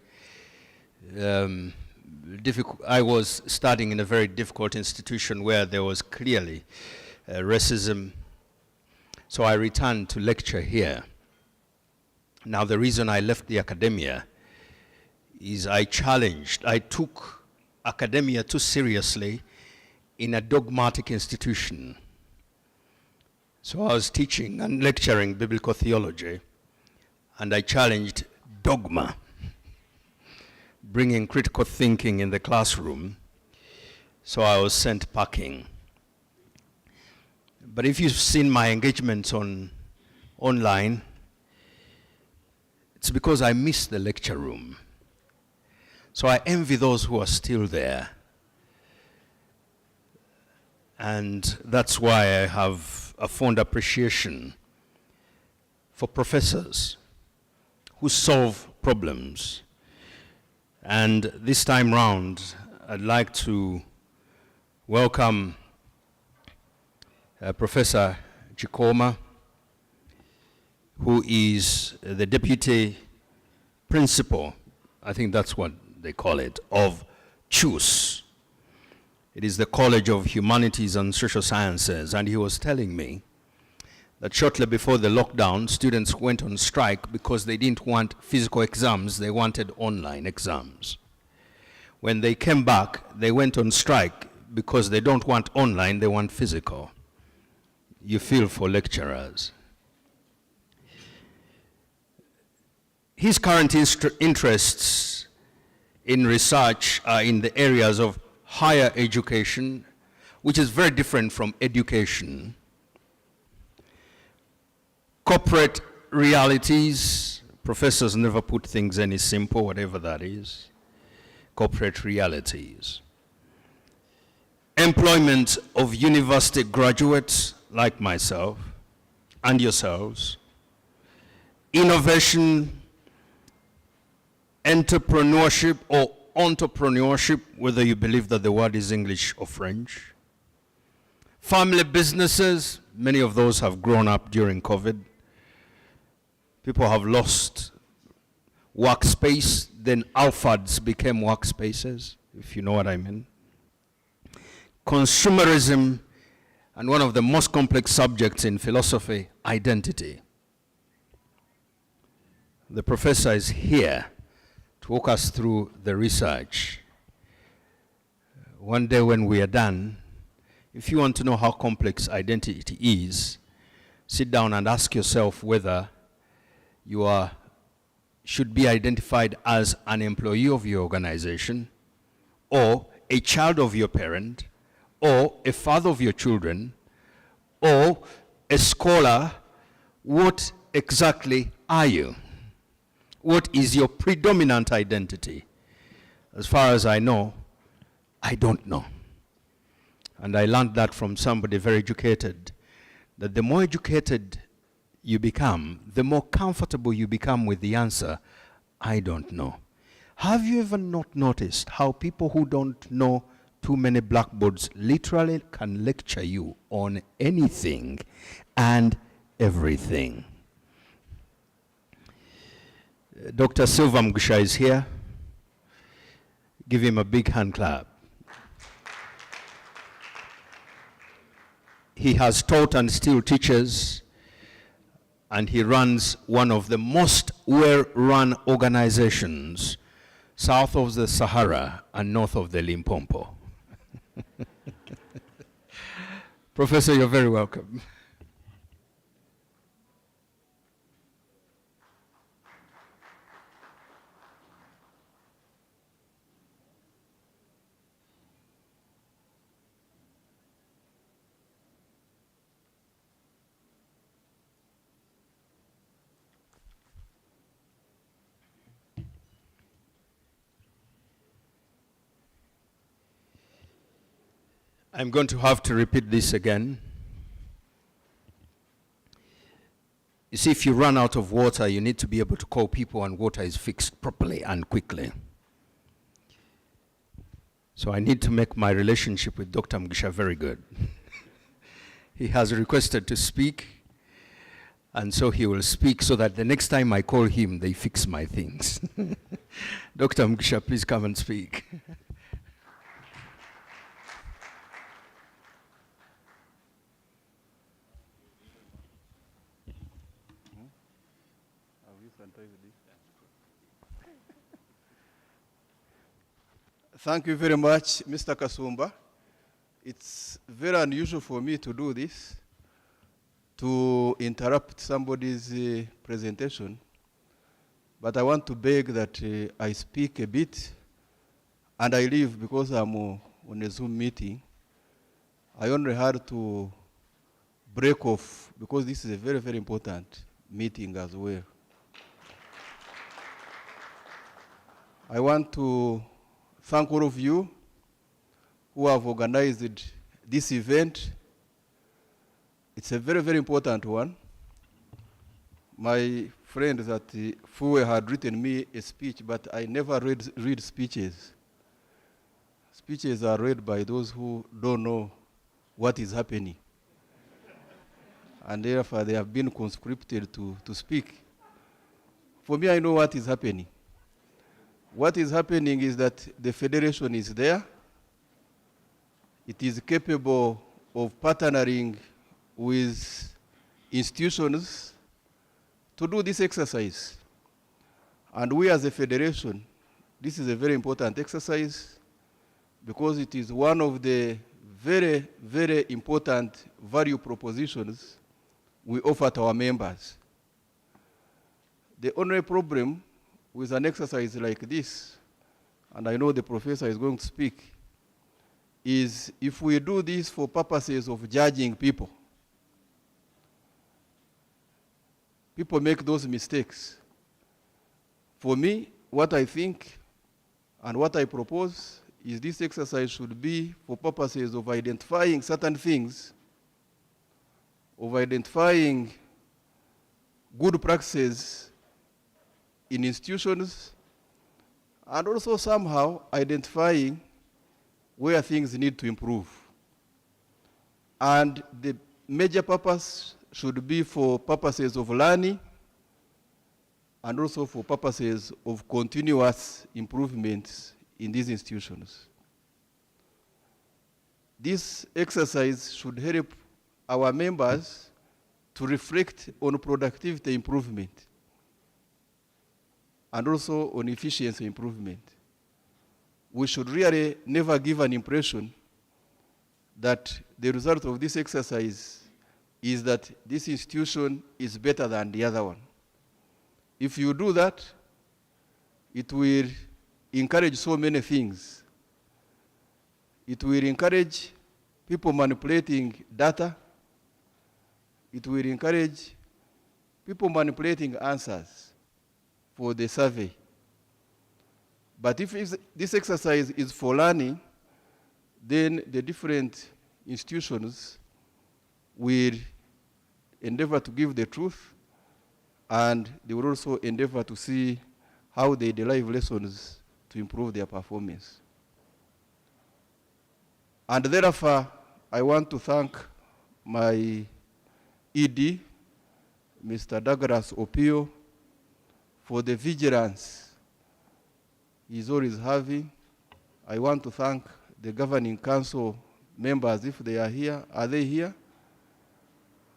I was studying in a very difficult institution where there was clearly racism. So I returned to lecture here. Now the reason I left the academia is I took academia too seriously in a dogmatic institution. So I was teaching and lecturing biblical theology, and I challenged dogma, bringing critical thinking in the classroom. So I was sent packing. But if you've seen my engagements online, it's because I miss the lecture room. So I envy those who are still there. And that's why I have a fond appreciation for professors who solve problems. And this time round, I'd like to welcome Professor Chikoma, who is the deputy principal, I think that's what they call it, of CHUS. It is the College of Humanities and Social Sciences, and he was telling me that shortly before the lockdown, students went on strike because they didn't want physical exams, they wanted online exams. When they came back, they went on strike because they don't want online, they want physical. You feel for lecturers. His current interests in research are in the areas of higher education, which is very different from education, corporate realities. Professors never put things any simple, whatever that is. Corporate realities. Employment of university graduates like myself and yourselves. Innovation, entrepreneurship or entrepreneurship, whether you believe that the word is English or French. Family businesses, many of those have grown up during COVID. People have lost workspace, then Alphards became workspaces, if you know what I mean. Consumerism, and one of the most complex subjects in philosophy, identity. The professor is here to walk us through the research. One day when we are done, if you want to know how complex identity is, sit down and ask yourself whether you should be identified as an employee of your organization, or a child of your parent, or a father of your children, or a scholar. What exactly are you? What is your predominant identity? As far as I know, I don't know. And I learned that from somebody very educated, that the more educated you become, the more comfortable you become with the answer, I don't know. Have you ever not noticed how people who don't know too many blackboards literally can lecture you on anything and everything? Dr. Silva Mugusha is here. Give him a big hand clap. He has taught and still teaches, and he runs one of the most well-run organizations south of the Sahara and north of the Limpopo. Professor, you're very welcome. I'm going to have to repeat this again. You see, if you run out of water, you need to be able to call people, and water is fixed properly and quickly. So I need to make my relationship with Dr. Mugusha very good. He has requested to speak, and so he will speak so that the next time I call him, they fix my things. Dr. Mugusha, please come and speak. Thank you very much, Mr. Kasumba. It's very unusual for me to do this, to interrupt somebody's presentation, but I want to beg that I speak a bit, and I leave because I'm on a Zoom meeting. I only had to break off because this is a very, very important meeting as well. I want to thank all of you who have organized this event. It's a very, very important one. My friend that Fue had written me a speech, but I never read speeches. Speeches are read by those who don't know what is happening. And therefore they have been conscripted to speak. For me, I know what is happening. What is happening is that the federation is there. It is capable of partnering with institutions to do this exercise. And we as a federation, this is a very important exercise because it is one of the very, very important value propositions we offer to our members. The only problem with an exercise like this, and I know the professor is going to speak, is if we do this for purposes of judging people, people make those mistakes. For me, what I think and what I propose is this exercise should be for purposes of identifying certain things, of identifying good practices in institutions, and also somehow identifying where things need to improve. And the major purpose should be for purposes of learning and also for purposes of continuous improvements in these institutions. This exercise should help our members to reflect on productivity improvement and also on efficiency improvement. We should really never give an impression that the result of this exercise is that this institution is better than the other one. If you do that, it will encourage so many things. It will encourage people manipulating data. It will encourage people manipulating answers for the survey. But if this exercise is for learning, then the different institutions will endeavor to give the truth, and they will also endeavor to see how they derive lessons to improve their performance. And therefore, I want to thank my ED, Mr. Douglas Opio, for the vigilance he's always having. I want to thank the Governing Council members, if they are here. Are they here?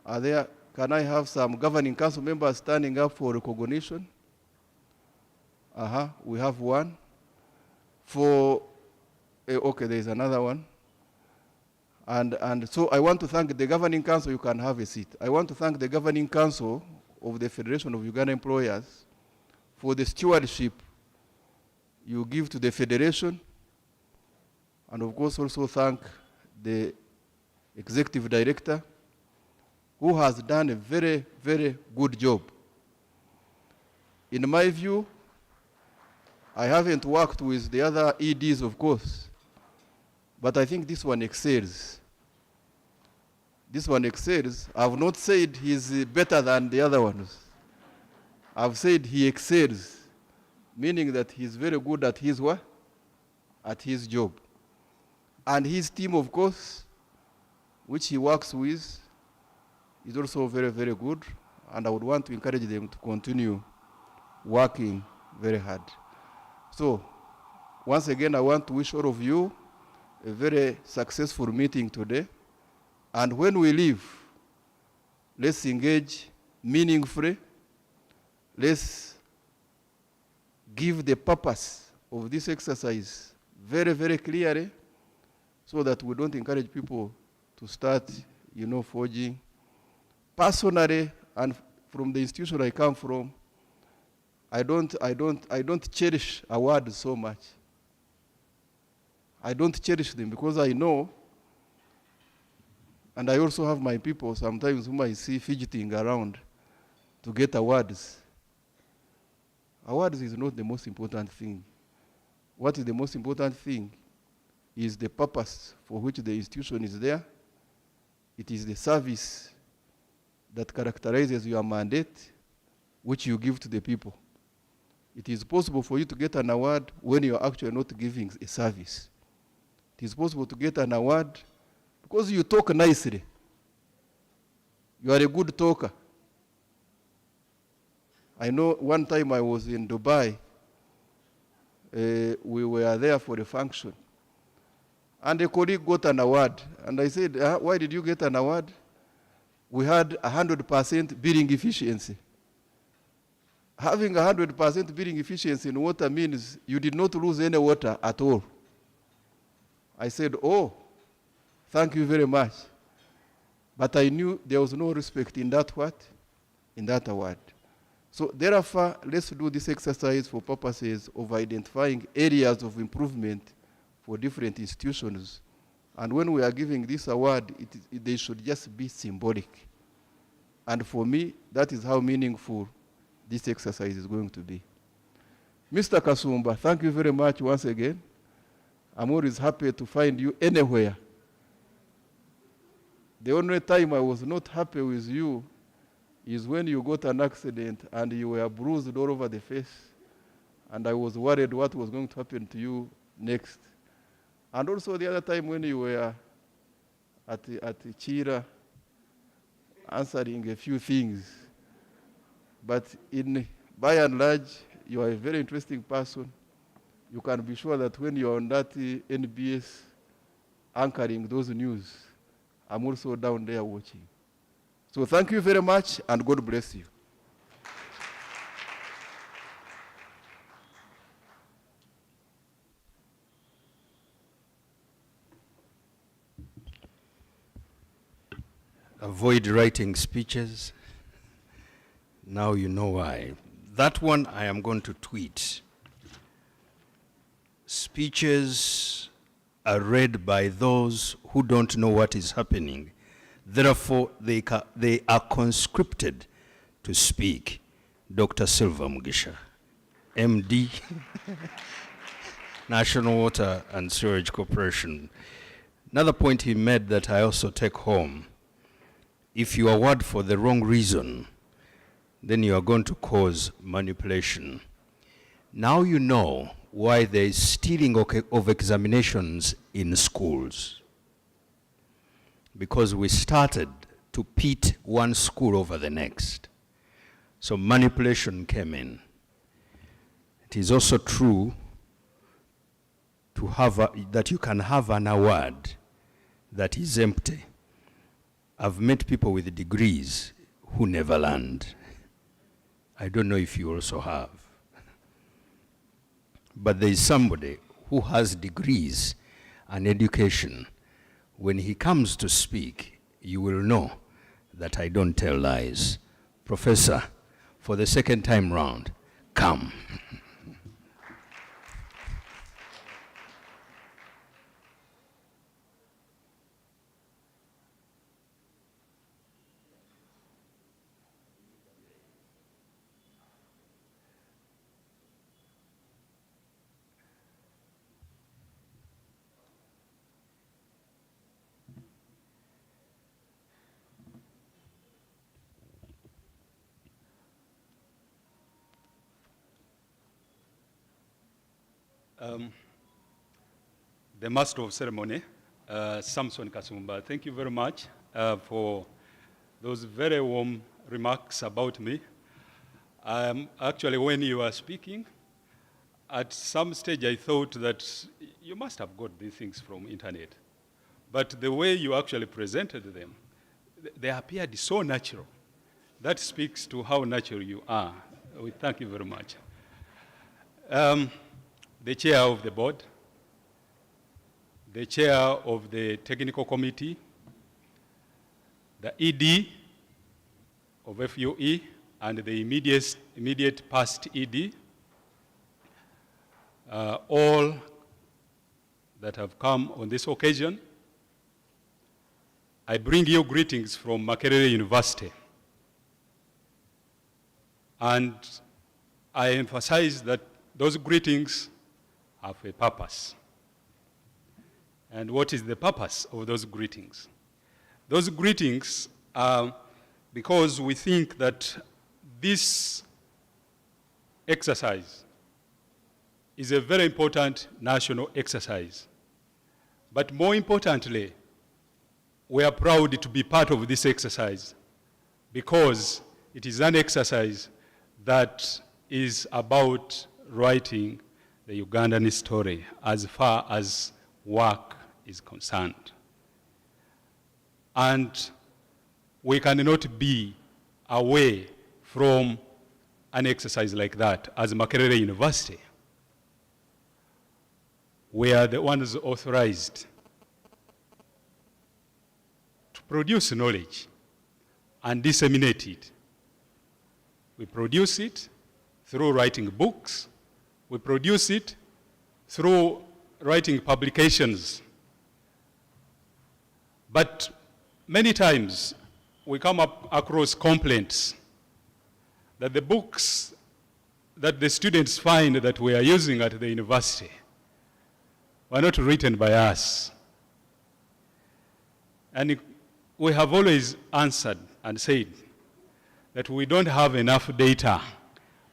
Are there? Can I have some Governing Council members standing up for recognition? We have one. Okay, there's another one. And so I want to thank the Governing Council. You can have a seat. I want to thank the Governing Council of the Federation of Uganda Employers for the stewardship you give to the Federation, and of course also thank the Executive Director, who has done a very, very good job. In my view, I haven't worked with the other EDs, of course, but I think this one excels. This one excels. I've not said he's better than the other ones. I've said he excels, meaning that he's very good at his work, at his job. And his team, of course, which he works with, is also very, very good. And I would want to encourage them to continue working very hard. So, once again, I want to wish all of you a very successful meeting today. And when we leave, let's engage meaningfully. Let's give the purpose of this exercise very, very clearly, so that we don't encourage people to start, forging. Personally, and from the institution I come from, I don't cherish awards so much. I don't cherish them because I know, and I also have my people sometimes whom I see fidgeting around to get awards. Awards is not the most important thing. What is the most important thing is the purpose for which the institution is there. It is the service that characterizes your mandate, which you give to the people. It is possible for you to get an award when you are actually not giving a service. It is possible to get an award because you talk nicely. You are a good talker. I know one time I was in Dubai. We were there for a function. And a colleague got an award. And I said, why did you get an award? We had 100% billing efficiency. Having 100% billing efficiency in water means you did not lose any water at all. I said, oh, thank you very much. But I knew there was no respect in that what? In that award. So therefore, let's do this exercise for purposes of identifying areas of improvement for different institutions. And when we are giving this award, they should just be symbolic. And for me, that is how meaningful this exercise is going to be. Mr. Kasumba, thank you very much once again. I'm always happy to find you anywhere. The only time I was not happy with you is when you got an accident and you were bruised all over the face. and I was worried what was going to happen to you next. And also the other time when you were at Chira answering a few things. But by and large, you are a very interesting person. You can be sure that when you are on that NBS anchoring those news, I'm also down there watching. So thank you very much, and God bless you. Avoid writing speeches. Now you know why. That one I am going to tweet. Speeches are read by those who don't know what is happening. Therefore, they are conscripted to speak. Dr. Silva Mugisha, MD, National Water and Sewerage Corporation. Another point he made that I also take home: if you award for the wrong reason, then you are going to cause manipulation. Now you know why there is stealing of examinations in schools. Because we started to pit one school over the next. So manipulation came in. It is also true to have that you can have an award that is empty. I've met people with degrees who never learned. I don't know if you also have. But there is somebody who has degrees and education. When he comes to speak, you will know that I don't tell lies. Professor, for the second time round, come. The Master of Ceremony, Samson Kasumba, thank you very much for those very warm remarks about me. Actually, when you were speaking, at some stage I thought that you must have got these things from internet. But the way you actually presented them, they appeared so natural. That speaks to how natural you are. We thank you very much. The chair of the board, the chair of the technical committee, the ED of FUE, and the immediate past ED, all that have come on this occasion. I bring you greetings from Makerere University. And I emphasize that those greetings have a purpose. And what is the purpose of those greetings? Those greetings are because we think that this exercise is a very important national exercise. But more importantly, we are proud to be part of this exercise because it is an exercise that is about writing the Ugandan story as far as work is concerned. And we cannot be away from an exercise like that as Makerere University. We are the ones authorized to produce knowledge and disseminate it. We produce it through writing books. We produce it through writing publications. But many times we come up across complaints that the books that the students find that we are using at the university were not written by us. And we have always answered and said that we don't have enough data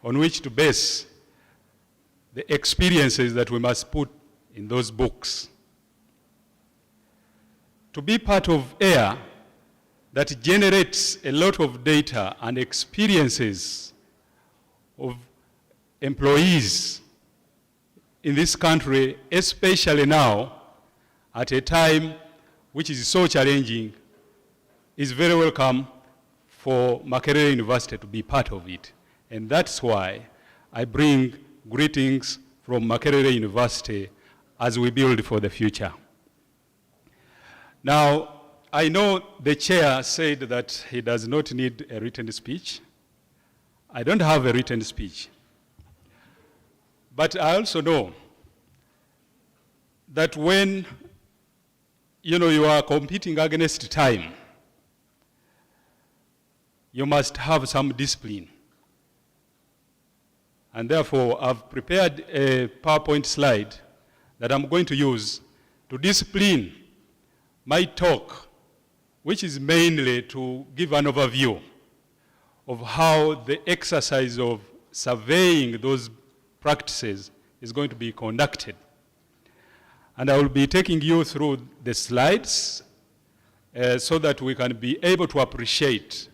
on which to base the experiences that we must put in those books. To be part of AIR that generates a lot of data and experiences of employees in this country, especially now, at a time which is so challenging, is very welcome for Makerere University to be part of it. And that's why I bring greetings from Makerere University as we build for the future. Now, I know the chair said that he does not need a written speech. I don't have a written speech. But I also know that when you are competing against time, you must have some discipline. And therefore, I've prepared a PowerPoint slide that I'm going to use to discipline my talk, which is mainly to give an overview of how the exercise of surveying those practices is going to be conducted. And I will be taking you through the slides so that we can be able to appreciate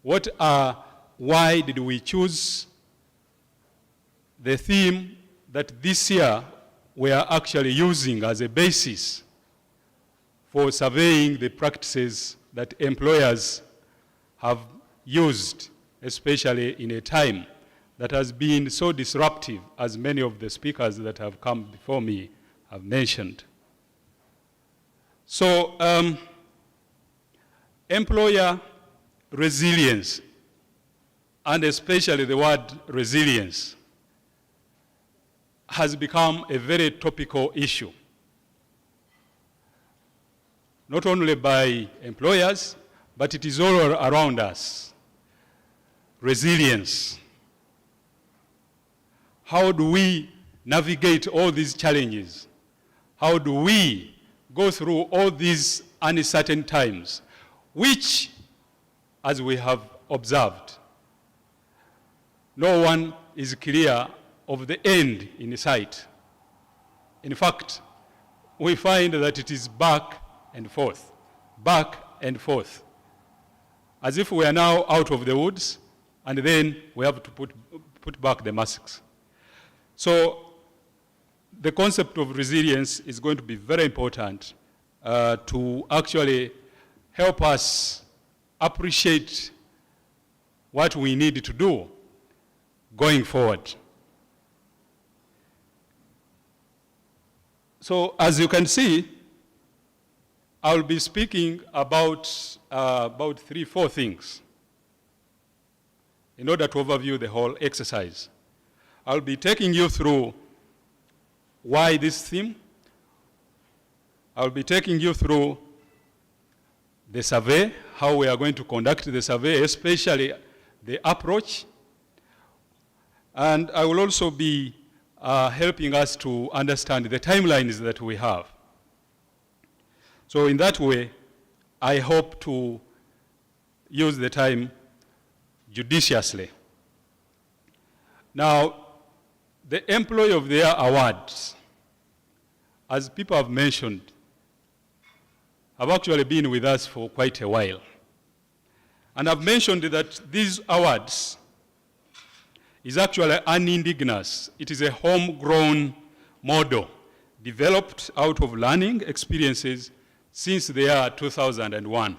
why did we choose the theme that this year we are actually using as a basis for surveying the practices that employers have used, especially in a time that has been so disruptive, as many of the speakers that have come before me have mentioned. So, employer resilience, and especially the word resilience, has become a very topical issue, not only by employers, but it is all around us. Resilience. How do we navigate all these challenges? How do we go through all these uncertain times, which, as we have observed, no one is clear of the end in sight. In fact, we find that it is back and forth, as if we are now out of the woods, and then we have to put back the masks. So the concept of resilience is going to be very important to actually help us appreciate what we need to do going forward. So as you can see, I will be speaking about 3-4 things in order to overview the whole exercise. I'll be taking you through why this theme. I'll be taking you through the survey, how we are going to conduct the survey, especially the approach. And I will also be helping us to understand the timelines that we have. So in that way, I hope to use the time judiciously. Now, the Employee of the Year Awards, as people have mentioned, have actually been with us for quite a while. And I've mentioned that these awards is actually an indigenous. It is a homegrown model developed out of learning experiences since the year 2001.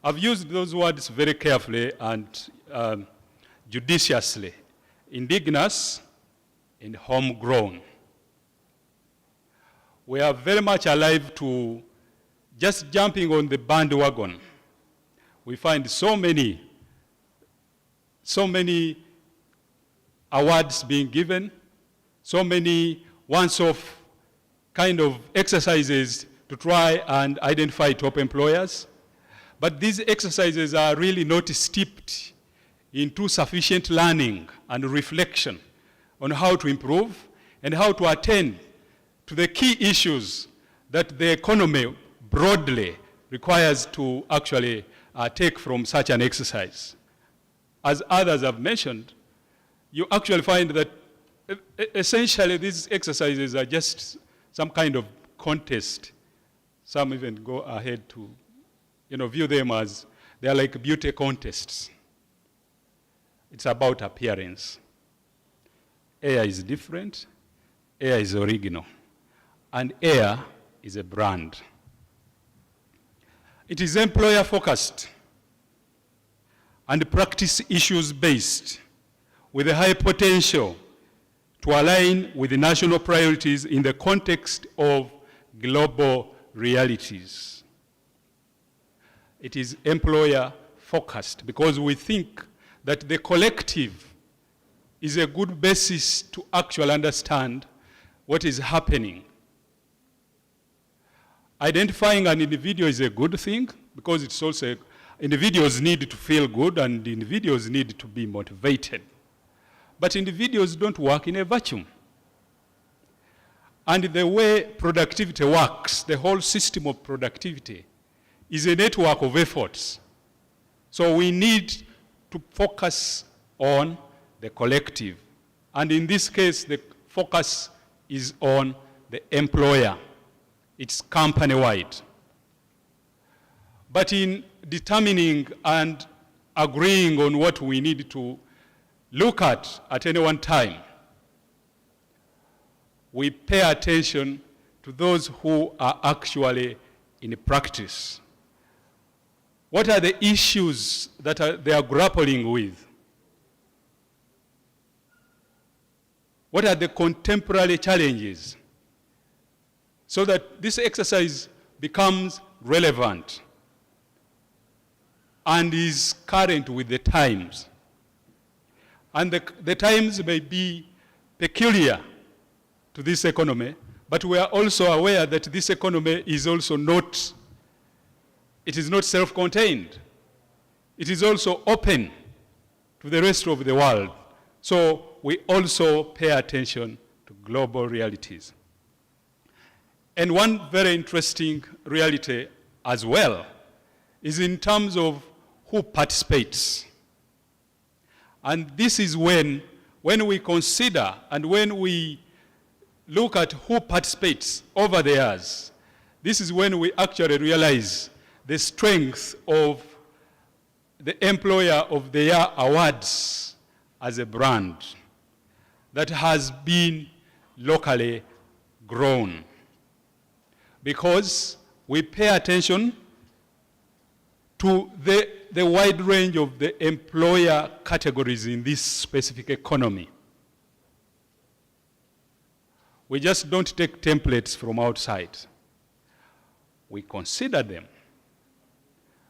I've used those words very carefully and judiciously. Indigenous and homegrown. We are very much alive to just jumping on the bandwagon. We find so many awards being given, so many once-off kind of exercises to try and identify top employers. But these exercises are really not steeped into sufficient learning and reflection on how to improve and how to attend to the key issues that the economy broadly requires to actually take from such an exercise. As others have mentioned, you actually find that essentially, these exercises are just some kind of contest. Some even go ahead to, view them as they are like beauty contests. It's about appearance. Air is different. Air is original. And Air is a brand. It is employer-focused and practice issues-based with a high potential to align with the national priorities in the context of global realities. It is employer-focused because we think that the collective is a good basis to actually understand what is happening. Identifying an individual is a good thing because it's also, individuals need to feel good and individuals need to be motivated. But individuals don't work in a vacuum. And the way productivity works, the whole system of productivity, is a network of efforts. So we need to focus on the collective. And in this case, the focus is on the employer. It's company-wide. But in determining and agreeing on what we need to look at any one time, we pay attention to those who are actually in practice. What are the issues that they are grappling with? What are the contemporary challenges? So that this exercise becomes relevant and is current with the times. And the times may be peculiar to this economy, but we are also aware that this economy is also not, it is not self-contained. It is also open to the rest of the world. So we also pay attention to global realities. And one very interesting reality as well is in terms of who participates. And this is when we consider and when we look at who participates over the years, this is when we actually realize the strength of the Employer of the Year awards as a brand that has been locally grown. Because we pay attention to the wide range of the employer categories in this specific economy. We just don't take templates from outside. We consider them,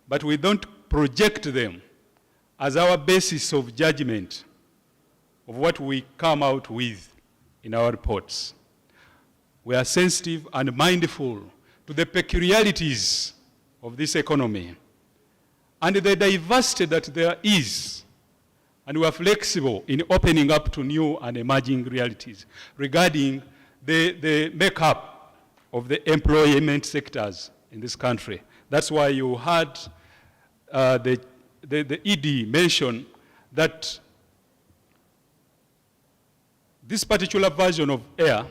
but we don't project them as our basis of judgment of what we come out with in our reports. We are sensitive and mindful to the peculiarities of this economy and the diversity that there is. And we are flexible in opening up to new and emerging realities regarding the makeup of the employment sectors in this country. That's why you heard the ED mention that this particular version of AIR,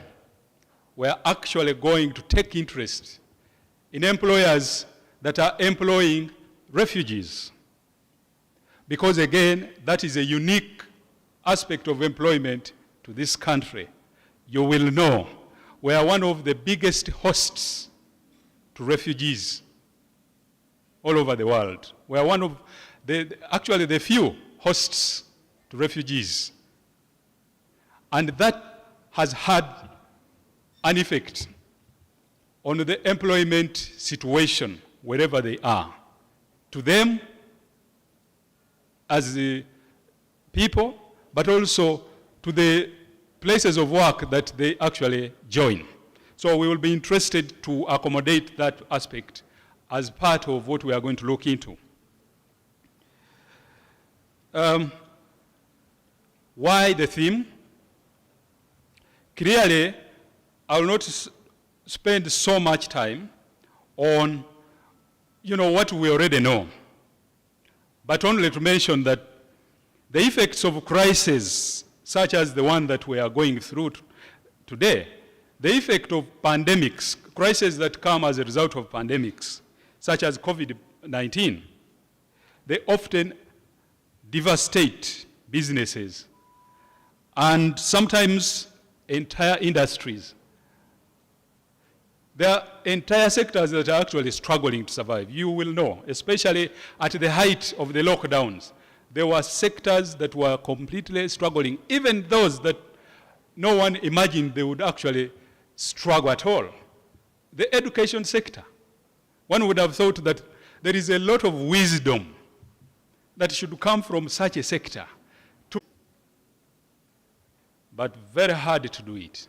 we're actually going to take interest in employers that are employing refugees. Because again, that is a unique aspect of employment to this country. You will know we are one of the biggest hosts to refugees all over the world. We are one of actually the few hosts to refugees. And that has had an effect on the employment situation wherever they are. To them as the people, but also to the places of work that they actually join. So we will be interested to accommodate that aspect as part of what we are going to look into. Why the theme? Clearly, I will not spend so much time on what we already know, but only to mention that the effects of crises such as the one that we are going through today, the effect of pandemics, crises that come as a result of pandemics, such as COVID-19, they often devastate businesses and sometimes entire industries. There are entire sectors that are actually struggling to survive. You will know, especially at the height of the lockdowns, there were sectors that were completely struggling, even those that no one imagined they would actually struggle at all. The education sector. One would have thought that there is a lot of wisdom that should come from such a sector, but very hard to do it.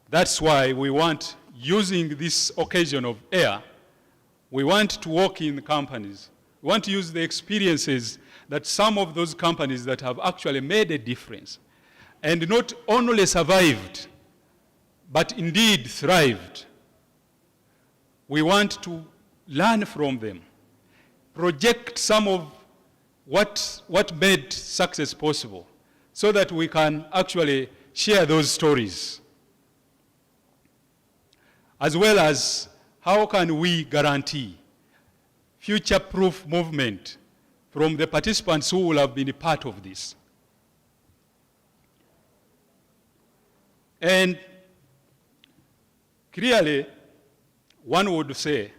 That's why we want, using this occasion of AIR, we want to work in companies. We want to use the experiences that some of those companies that have actually made a difference and not only survived, but indeed thrived. We want to learn from them, project some of what made success possible, so that we can actually share those stories. As well as how can we guarantee future-proof movement from the participants who will have been a part of this. And clearly, one would say,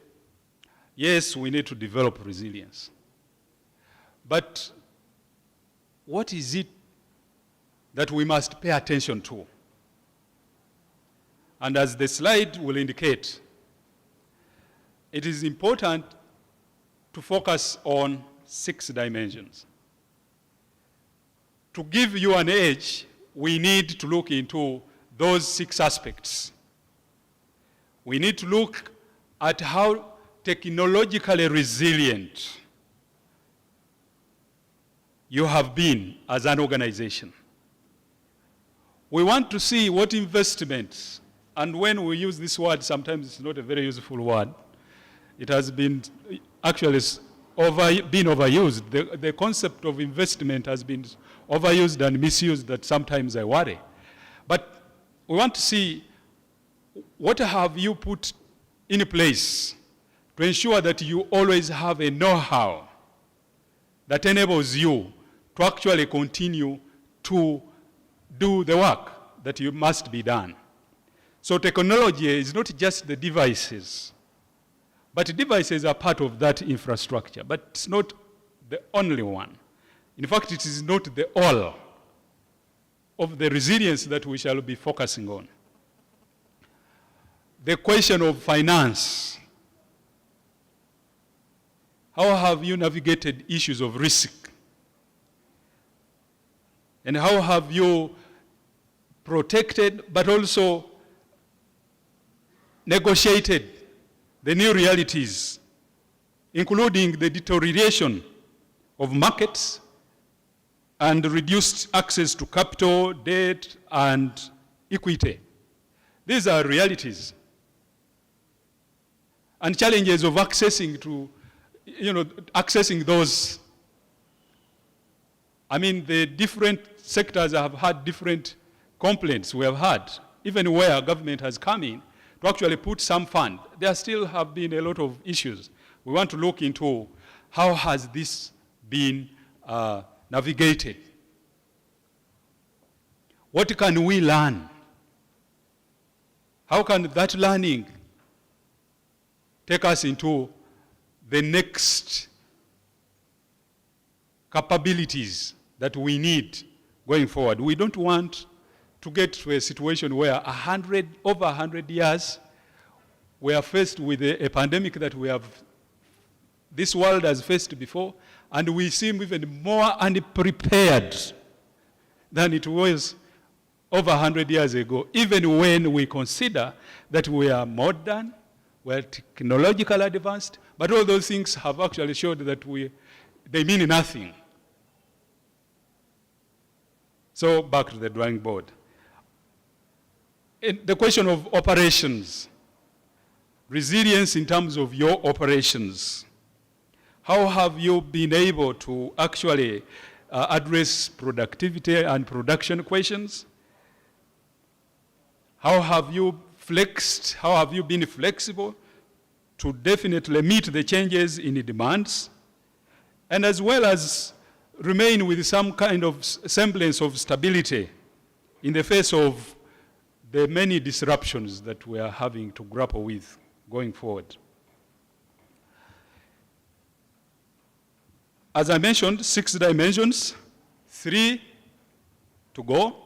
yes, we need to develop resilience. But what is it that we must pay attention to? And as the slide will indicate, it is important to focus on 6 dimensions. To give you an edge, we need to look into those 6 aspects. We need to look at how technologically resilient you have been as an organization. We want to see what investments, and when we use this word, sometimes it's not a very useful word. It has been actually been overused. The concept of investment has been overused and misused that sometimes I worry. But we want to see what have you put in place to ensure that you always have a know-how that enables you to actually continue to do the work that you must be done. So technology is not just the devices, but devices are part of that infrastructure, but it's not the only one. In fact, it is not the all of the resilience that we shall be focusing on. The question of finance. How have you navigated issues of risk? And how have you protected but also negotiated the new realities, including the deterioration of markets and reduced access to capital, debt, and equity? These are realities and challenges of accessing to, accessing those. I mean, the different sectors have had different complaints we have had, even where government has come in to actually put some fund. There still have been a lot of issues. We want to look into how has this been navigated. What can we learn? How can that learning take us into the next capabilities that we need going forward? We don't want to get to a situation where over 100 years, we are faced with a pandemic that this world has faced before, and we seem even more unprepared than it was over 100 years ago, even when we consider that we are modern, we are technologically advanced, but all those things have actually showed that they mean nothing. So back to the drawing board. The question of operations, resilience in terms of your operations. How have you been able to actually address productivity and production questions? How have you flexed? How have you been flexible to definitely meet the changes in the demands? And as well as remain with some kind of semblance of stability in the face of the many disruptions that we are having to grapple with going forward. As I mentioned, 6 dimensions, 3 to go.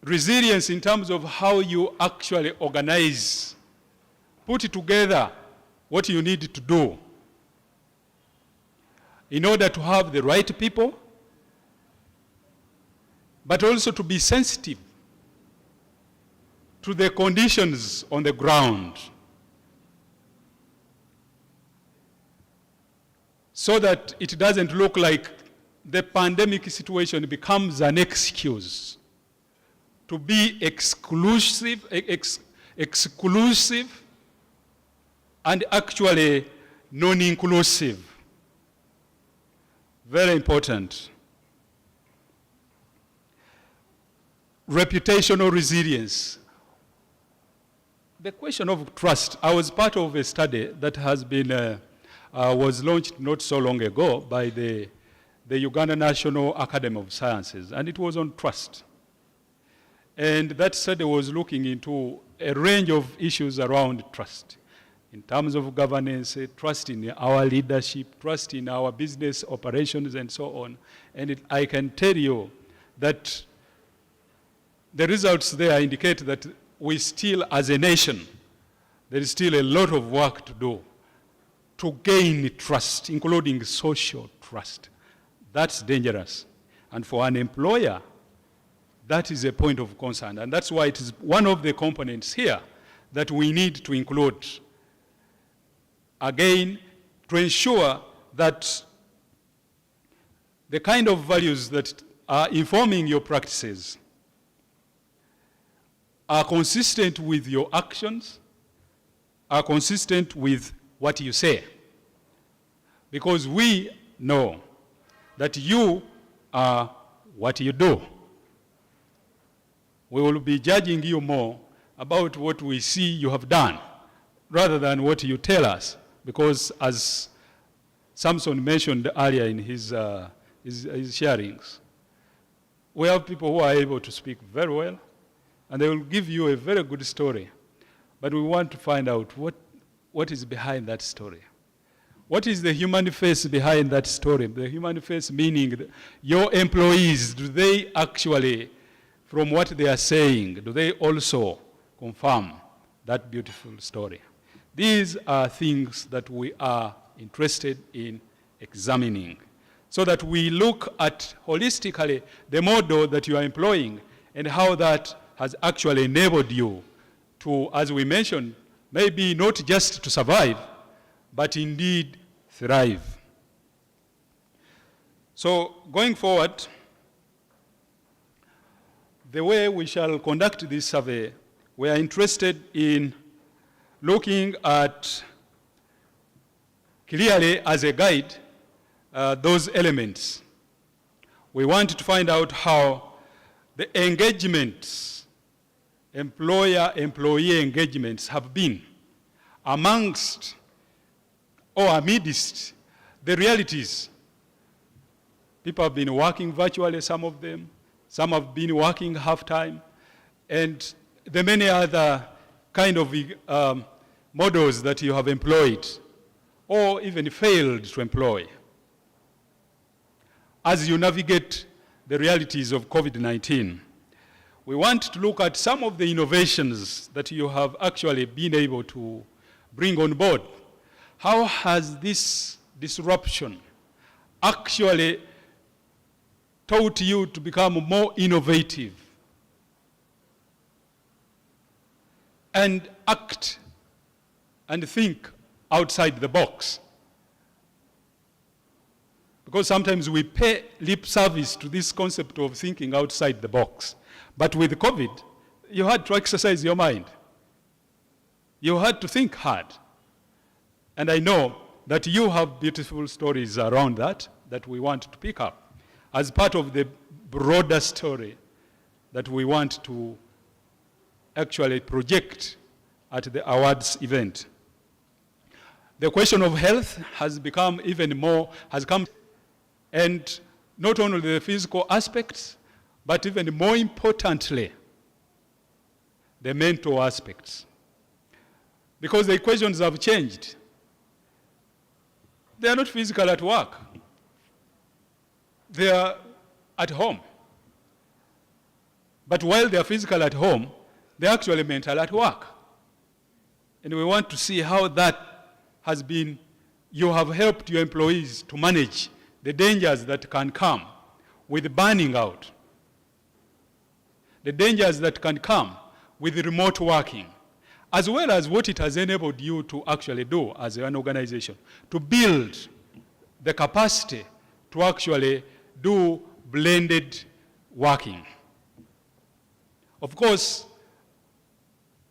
Resilience in terms of how you actually organize, put together what you need to do in order to have the right people, but also to be sensitive to the conditions on the ground, so that it doesn't look like the pandemic situation becomes an excuse to be exclusive and actually non-inclusive. Very important. Reputational resilience. The question of trust. I was part of a study that has been, was launched not so long ago by the Uganda National Academy of Sciences, and it was on trust. And that study was looking into a range of issues around trust, in terms of governance, trust in our leadership, trust in our business operations, and so on. And I can tell you that the results there indicate that we still, as a nation, there is still a lot of work to do to gain trust, including social trust. That's dangerous. And for an employer, that is a point of concern. And that's why it is one of the components here that we need to include, again, to ensure that the kind of values that are informing your practices are consistent with your actions, are consistent with what you say. Because we know that you are what you do. We will be judging you more about what we see you have done rather than what you tell us. Because as Samson mentioned earlier in his sharings, we have people who are able to speak very well, and they will give you a very good story. But we want to find out what is behind that story. What is the human face behind that story? The human face meaning your employees, do they actually, from what they are saying, do they also confirm that beautiful story? These are things that we are interested in examining, so that we look at holistically the model that you are employing and how that has actually enabled you to, as we mentioned, maybe not just to survive, but indeed thrive. So going forward, the way we shall conduct this survey, we are interested in looking at clearly as a guide those elements. We want to find out how the engagements, employer-employee engagements have been amongst or amidst the realities. People have been working virtually, some of them. Some have been working half-time. And the many other kind of models that you have employed or even failed to employ as you navigate the realities of COVID-19. We want to look at some of the innovations that you have actually been able to bring on board. How has this disruption actually taught you to become more innovative and act and think outside the box? Because sometimes we pay lip service to this concept of thinking outside the box. But with COVID, you had to exercise your mind. You had to think hard. And I know that you have beautiful stories around that that we want to pick up as part of the broader story that we want to actually project at the awards event. The question of health has become even more, and not only the physical aspects, but even more importantly, the mental aspects. Because the equations have changed. They are not physical at work. They are at home. But while they are physical at home, they're actually mental at work. And we want to see how that has been, you have helped your employees to manage the dangers that can come with burning out, the dangers that can come with remote working, as well as what it has enabled you to actually do as an organization, to build the capacity to actually do blended working. Of course,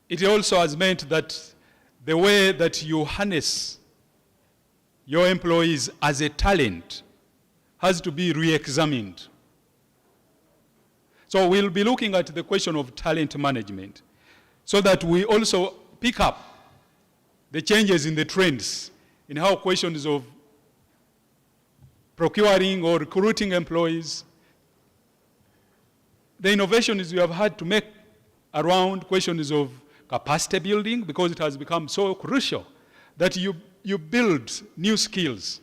it also has meant that the way that you harness your employees as a talent has to be re-examined. So we'll be looking at the question of talent management so that we also pick up the changes in the trends in how questions of procuring or recruiting employees, the innovations we have had to make around questions of capacity building, because it has become so crucial that you build new skills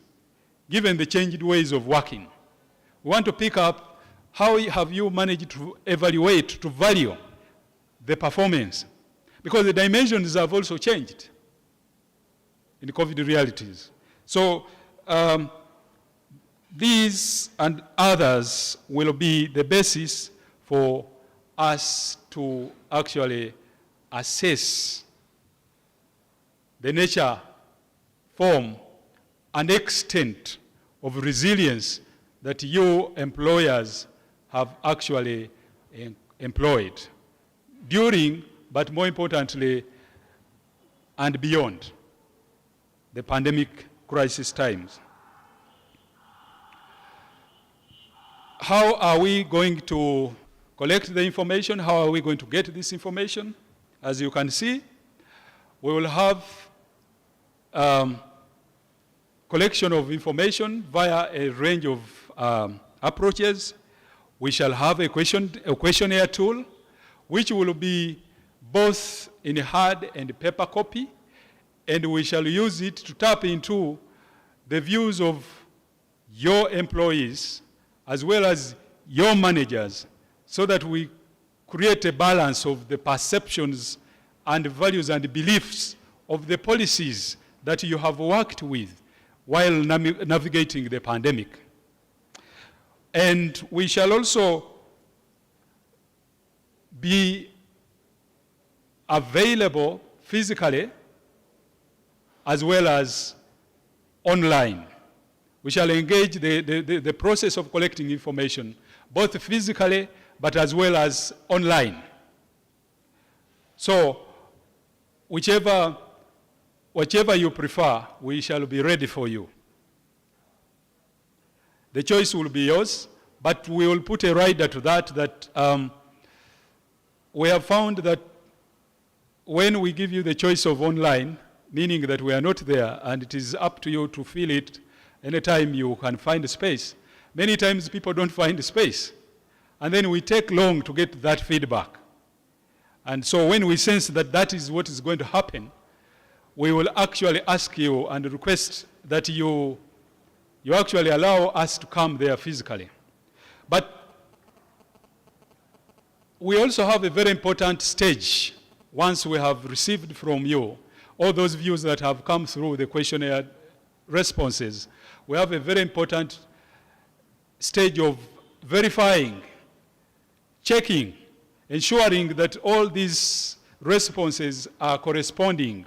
given the changed ways of working. We want to pick up how have you managed to evaluate, to value the performance, because the dimensions have also changed in the COVID realities. So these and others will be the basis for us to actually assess the nature, form, and extent of resilience that you employers have actually employed during, but more importantly, and beyond the pandemic crisis times. How are we going to collect the information? How are we going to get this information? As you can see, we will have collection of information via a range of approaches. We shall have a questionnaire tool, which will be both in hard and paper copy, and we shall use it to tap into the views of your employees as well as your managers, so that we create a balance of the perceptions and values and beliefs of the policies that you have worked with while navigating the pandemic. And we shall also be available physically as well as online. We shall engage the process of collecting information, both physically but as well as online. So whichever you prefer, we shall be ready for you. The choice will be yours, but we will put a rider to that we have found that when we give you the choice of online, meaning that we are not there and it is up to you to fill it anytime you can find space, many times people don't find space. And then we take long to get that feedback. And so when we sense that that is what is going to happen, we will actually ask you and request that you actually allow us to come there physically. But we also have a very important stage once we have received from you all those views that have come through the questionnaire responses. We have a very important stage of verifying, checking, ensuring that all these responses are corresponding,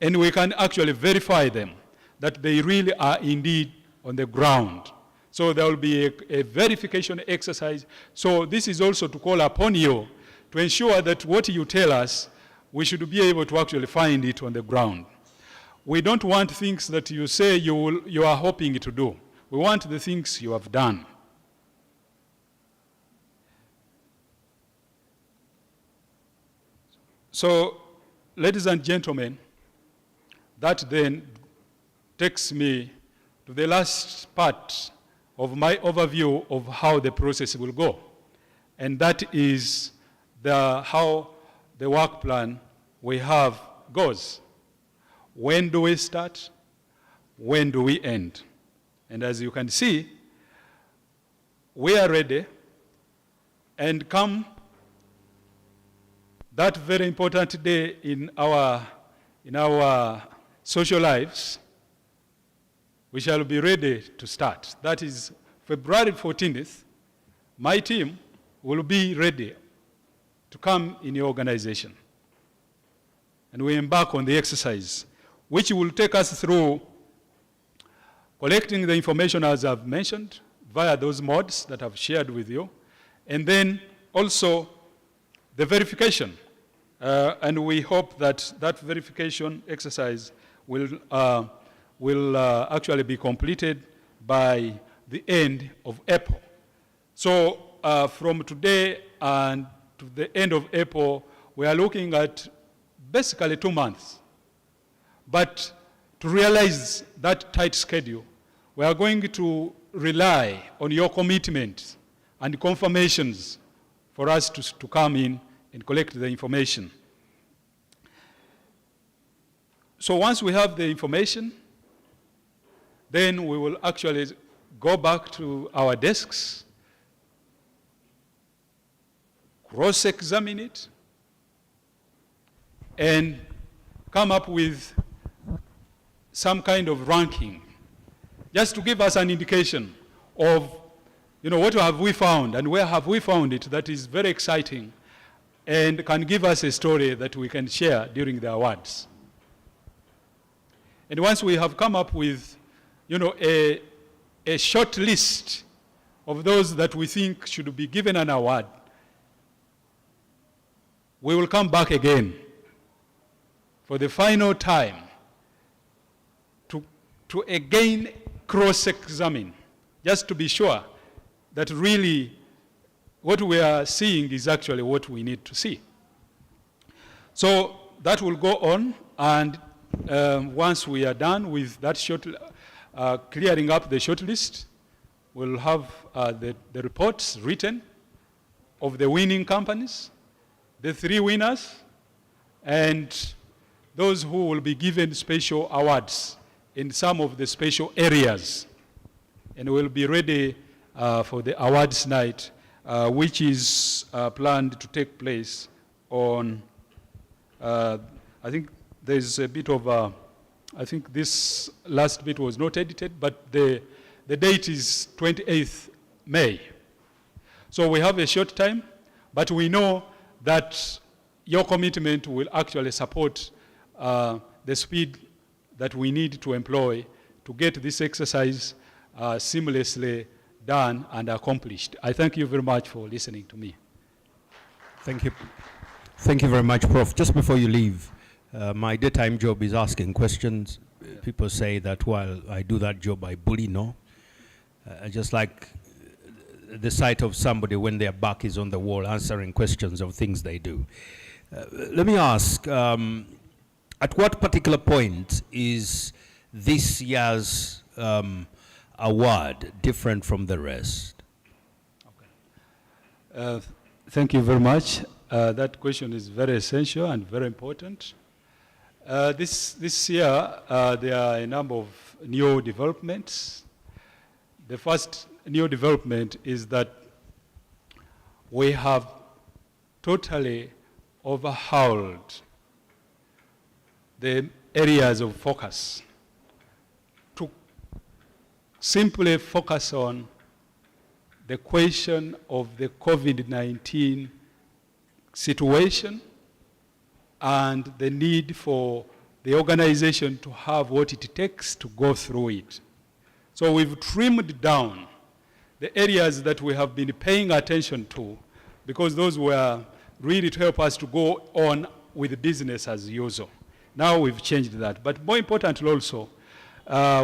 and we can actually verify them, that they really are indeed on the ground. So there will be a verification exercise. So this is also to call upon you to ensure that what you tell us, we should be able to actually find it on the ground. We don't want things that you say you are hoping to do. We want the things you have done. So, ladies and gentlemen, that then takes me to the last part of my overview of how the process will go. And that is how the work plan we have goes. When do we start? When do we end? And as you can see, we are ready, and come that very important day in our social lives, we shall be ready to start. That is February 14th, my team will be ready to come in your organization. And we embark on the exercise, which will take us through collecting the information as I've mentioned via those modes that I've shared with you, and then also the verification. And we hope that that verification exercise will actually be completed by the end of April. So from today and to the end of April, we are looking at basically 2 months. But to realize that tight schedule, we are going to rely on your commitment and confirmations for us to come in and collect the information. So once we have the information, then we will actually go back to our desks, cross-examine it, and come up with some kind of ranking, just to give us an indication of, what have we found and where have we found it that is very exciting and can give us a story that we can share during the awards. And once we have come up with, a short list of those that we think should be given an award, we will come back again for the final time to again cross-examine, just to be sure that really what we are seeing is actually what we need to see. So that will go on, and once we are done with that clearing up the short list, we'll have the reports written of the winning companies, the 3 winners, and those who will be given special awards in some of the special areas. And we'll be ready for the awards night, which is planned to take place on, I think there's a bit of, I think this last bit was not edited, but the date is 28th May. So we have a short time, but we know that your commitment will actually support the speed that we need to employ to get this exercise seamlessly done and accomplished. I thank you very much for listening to me. Thank you. Thank you very much, Prof. Just before you leave, my daytime job is asking questions. People say that while I do that job, I bully. No. I just like the sight of somebody when their back is on the wall answering questions of things they do. Let me ask, at what particular point is this year's award different from the rest? Okay. Thank you very much. That question is very essential and very important. This year, there are a number of new developments. The first new development is that we have totally overhauled the areas of focus to simply focus on the question of the COVID-19 situation and the need for the organization to have what it takes to go through it. So we've trimmed down the areas that we have been paying attention to, because those were really to help us to go on with business as usual. Now we've changed that. But more importantly also,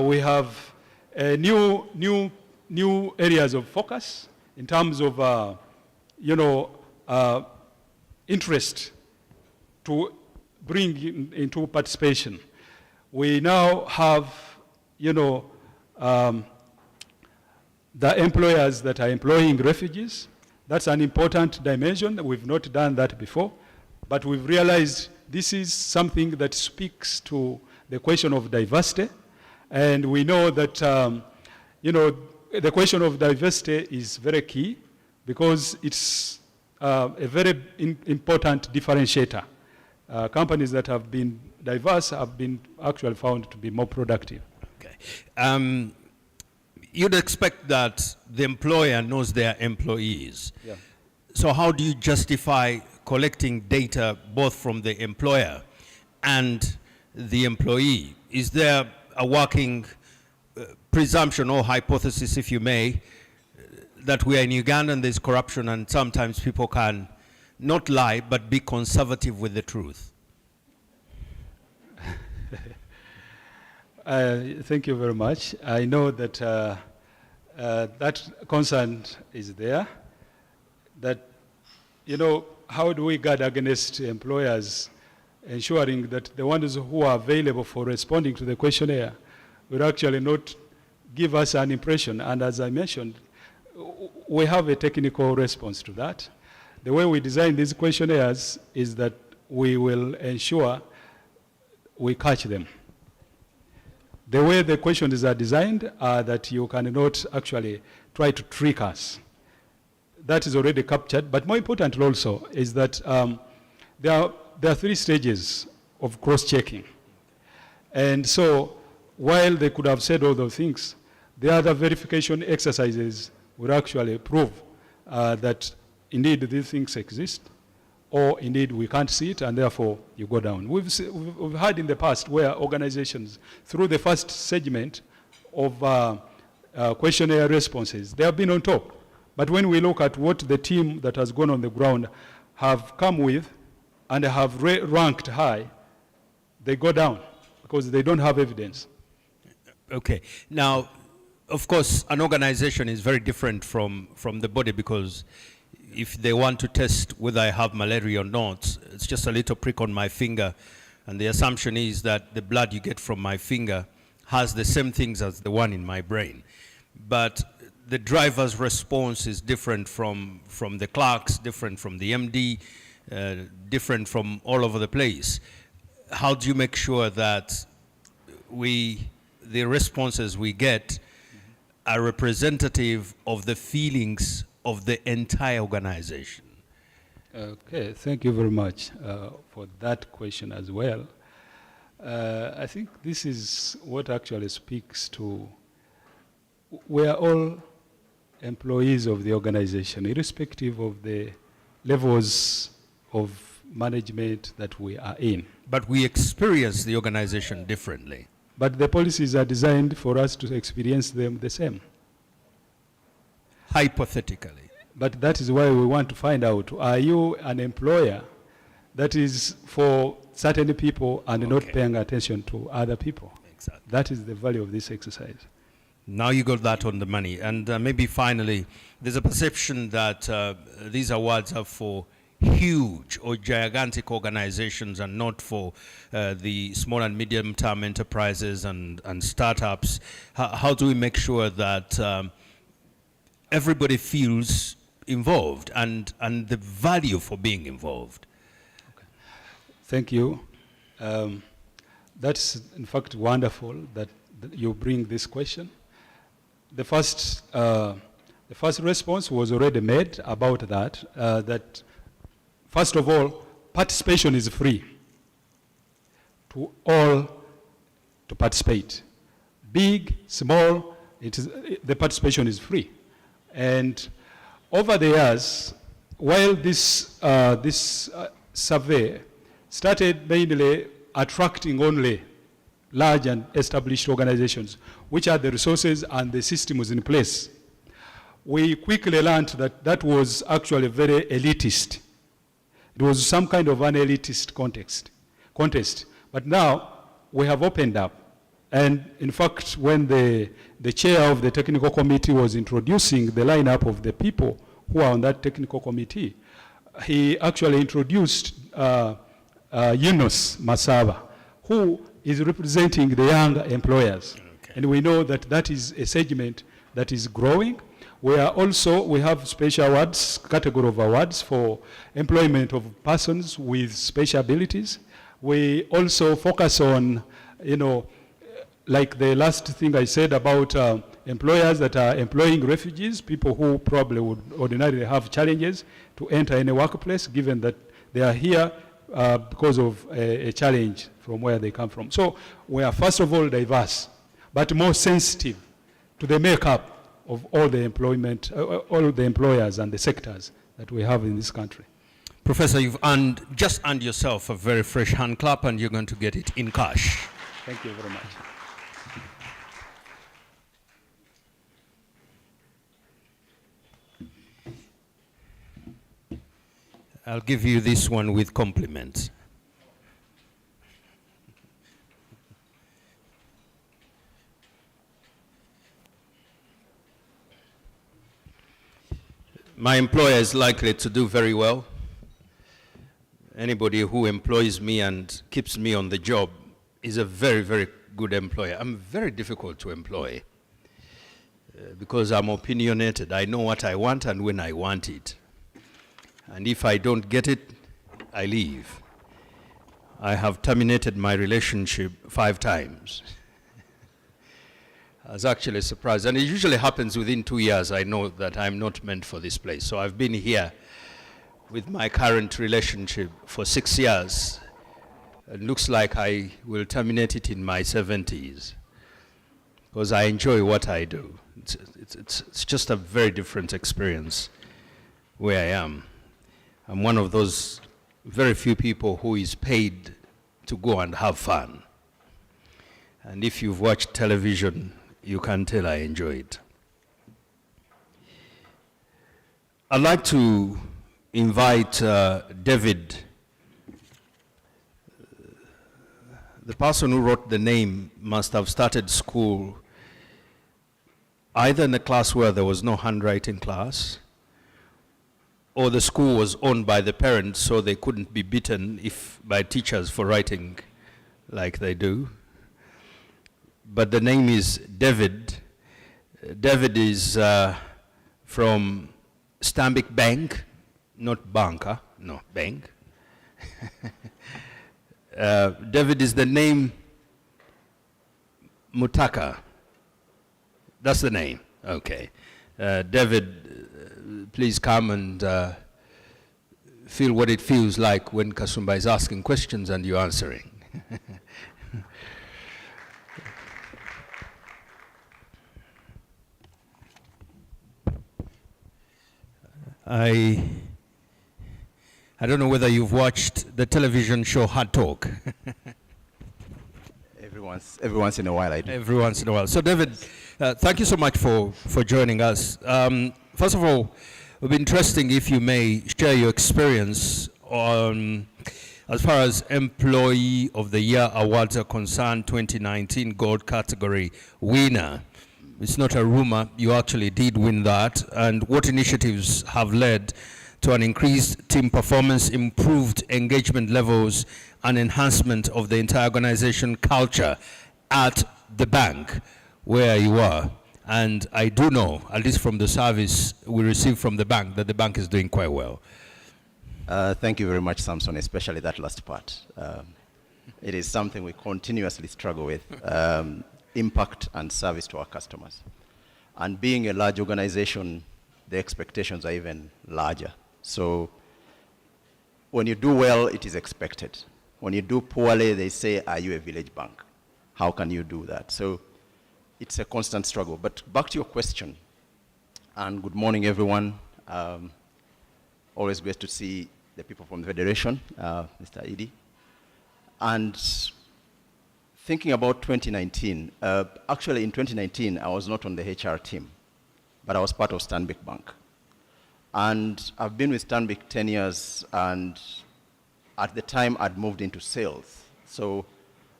we have new areas of focus in terms of, interest to bring into participation. We now have, the employers that are employing refugees. That's an important dimension. We've not done that before, but we've realized this is something that speaks to the question of diversity. And we know that, the question of diversity is very key because it's a very important differentiator. Companies that have been diverse have been actually found to be more productive. Okay. You'd expect that the employer knows their employees. Yeah. So how do you justify collecting data both from the employer and the employee? Is there a working presumption or hypothesis, if you may, that we are in Uganda and there's corruption and sometimes people can not lie but be conservative with the truth? Thank you very much. I know that that concern is there, that, how do we guard against employers ensuring that the ones who are available for responding to the questionnaire will actually not give us an impression. And as I mentioned, we have a technical response to that. The way we design these questionnaires is that we will ensure we catch them. The way the questions are designed are that you cannot actually try to trick us. That is already captured, but more important also is that there are 3 stages of cross-checking. And so while they could have said all those things, the other verification exercises would actually prove that indeed these things exist, or indeed we can't see it, and therefore you go down. We've had in the past where organizations, through the first segment of questionnaire responses, they have been on top. But when we look at what the team that has gone on the ground have come with and have ranked high, they go down because they don't have evidence. Okay. Now, of course, an organization is very different from the body because if they want to test whether I have malaria or not, it's just a little prick on my finger, and the assumption is that the blood you get from my finger has the same things as the one in my brain. But the driver's response is different from the clerks, different from the MD, different from all over the place. How do you make sure that the responses we get are representative of the feelings of the entire organization? Okay, thank you very much for that question as well. I think this is what actually speaks to, we are all employees of the organization, irrespective of the levels of management that we are in. But we experience the organization differently. But the policies are designed for us to experience them the same. Hypothetically. But that is why we want to find out, are you an employer that is for certain people and not paying attention to other people? Exactly. That is the value of this exercise. Now you got that on the money. And maybe finally, there's a perception that these awards are for huge or gigantic organizations and not for the small and medium-term enterprises and startups. How do we make sure that everybody feels involved and the value for being involved? Okay. Thank you. That's in fact wonderful that you bring this question. The first response was already made about that, that first of all, participation is free to all to participate. Big, small, the participation is free. And over the years, while this survey started mainly attracting only large and established organizations, which had the resources and the systems in place, we quickly learned that that was actually very elitist. It was some kind of an elitist contest. But now we have opened up And in fact, when the chair of the technical committee was introducing the lineup of the people who are on that technical committee, he actually introduced Yunus Masaba, who is representing the young employers. Okay. And we know that that is a segment that is growing. We have special awards, category of awards for employment of persons with special abilities. We also focus on, like the last thing I said about employers that are employing refugees, people who probably would ordinarily have challenges to enter any workplace, given that they are here because of a challenge from where they come from. So we are first of all diverse, but more sensitive to the makeup of all the all the employers and the sectors that we have in this country. Professor, you've just earned yourself a very fresh hand clap, and you're going to get it in cash. Thank you very much. I'll give you this one with compliments. My employer is likely to do very well. Anybody who employs me and keeps me on the job is a very, very good employer. I'm very difficult to employ because I'm opinionated. I know what I want and when I want it. And if I don't get it, I leave. I have terminated my relationship 5 times. I was actually surprised. And it usually happens within 2 years. I know that I'm not meant for this place. So I've been here with my current relationship for 6 years. It looks like I will terminate it in my 70s because I enjoy what I do. It's just a very different experience where I am. I'm one of those very few people who is paid to go and have fun. And if you've watched television, you can tell I enjoy it. I'd like to invite David. The person who wrote the name must have started school either in a class where there was no handwriting class, or the school was owned by the parents so they couldn't be beaten by teachers for writing like they do. But the name is David. David is from Stanbic Bank, not banker, no, bank. David is the name Mutaka. That's the name, okay. David, please come and feel what it feels like when Kasumba is asking questions and you're answering. I don't know whether you've watched the television show Hard Talk. Every once in a while I do. Every once in a while. So David, thank you so much for joining us. First of all, it would be interesting if you may share your experience on, as far as Employee of the Year awards are concerned, 2019 Gold category winner. It's not a rumor, you actually did win that. And what initiatives have led to an increased team performance, improved engagement levels, and enhancement of the entire organization culture at the bank where you are? And I do know, at least from the service we received from the bank, that the bank is doing quite well. Thank you very much, Samson, especially that last part. It is something we continuously struggle with. Impact and service to our customers. And being a large organization, the expectations are even larger. So when you do well, it is expected. When you do poorly, they say, are you a village bank? How can you do that? So it's a constant struggle. But back to your question, and good morning, everyone. Always great to see the people from the Federation, Mr. Edie. And thinking about 2019, actually in 2019, I was not on the HR team, but I was part of Stanbic Bank. And I've been with Stanbic 10 years, and at the time I'd moved into sales. So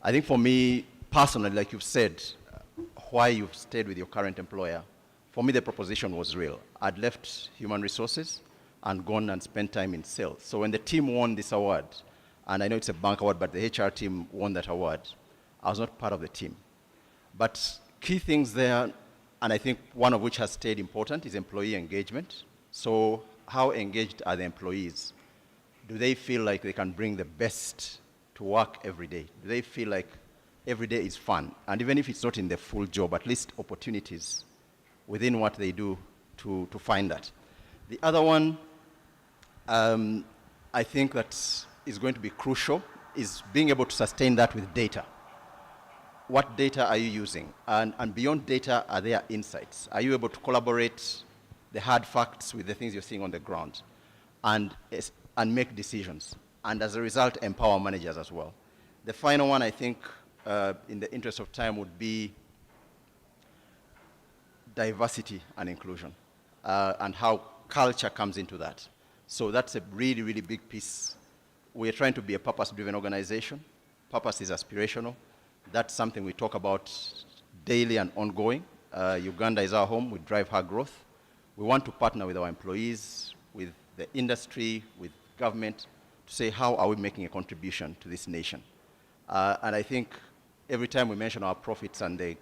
I think for me, personally, like you've said, why you've stayed with your current employer, for me the proposition was real. I'd left human resources and gone and spent time in sales. So when the team won this award, and I know it's a bank award, but the HR team won that award, I was not part of the team. But key things there, and I think one of which has stayed important, is employee engagement. So how engaged are the employees? Do they feel like they can bring the best to work every day? Do they feel like every day is fun? And even if it's not in the full job, at least opportunities within what they do to find that. The other one, I think that is going to be crucial, is being able to sustain that with data. What data are you using? And beyond data, are there insights? Are you able to collaborate the hard facts with the things you're seeing on the ground and make decisions? And as a result, empower managers as well. The final one, I think, in the interest of time, would be diversity and inclusion, and how culture comes into that. So that's a really, really big piece. We're trying to be a purpose-driven organization. Purpose is aspirational. That's something we talk about daily and ongoing. Uganda is our home. We drive her growth. We want to partner with our employees, with the industry, with government, to say how are we making a contribution to this nation. And I think every time we mention our profits and they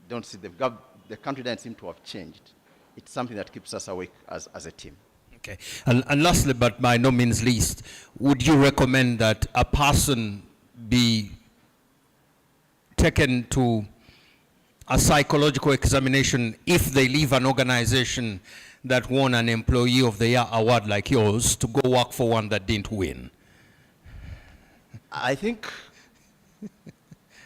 don't see, the country doesn't seem to have changed. It's something that keeps us awake as a team. Okay. And lastly, but by no means least, would you recommend that a person be taken to a psychological examination if they leave an organization that won an Employee of the Year award like yours to go work for one that didn't win? I think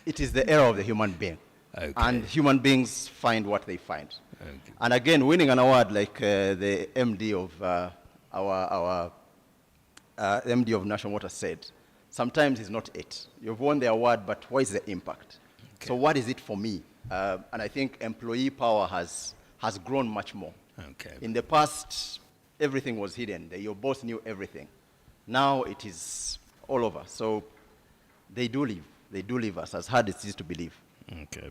it is the error of the human being. Okay. And human beings find what they find. Okay. And again, winning an award like the MD of our MD of National Water said, sometimes it's not it. You've won the award, but what is the impact? Okay. So what is it for me? And I think employee power has grown much more. Okay. In the past, everything was hidden. Your boss knew everything. Now it is all over. So they do live. They do leave us, as hard as it is to believe. Okay.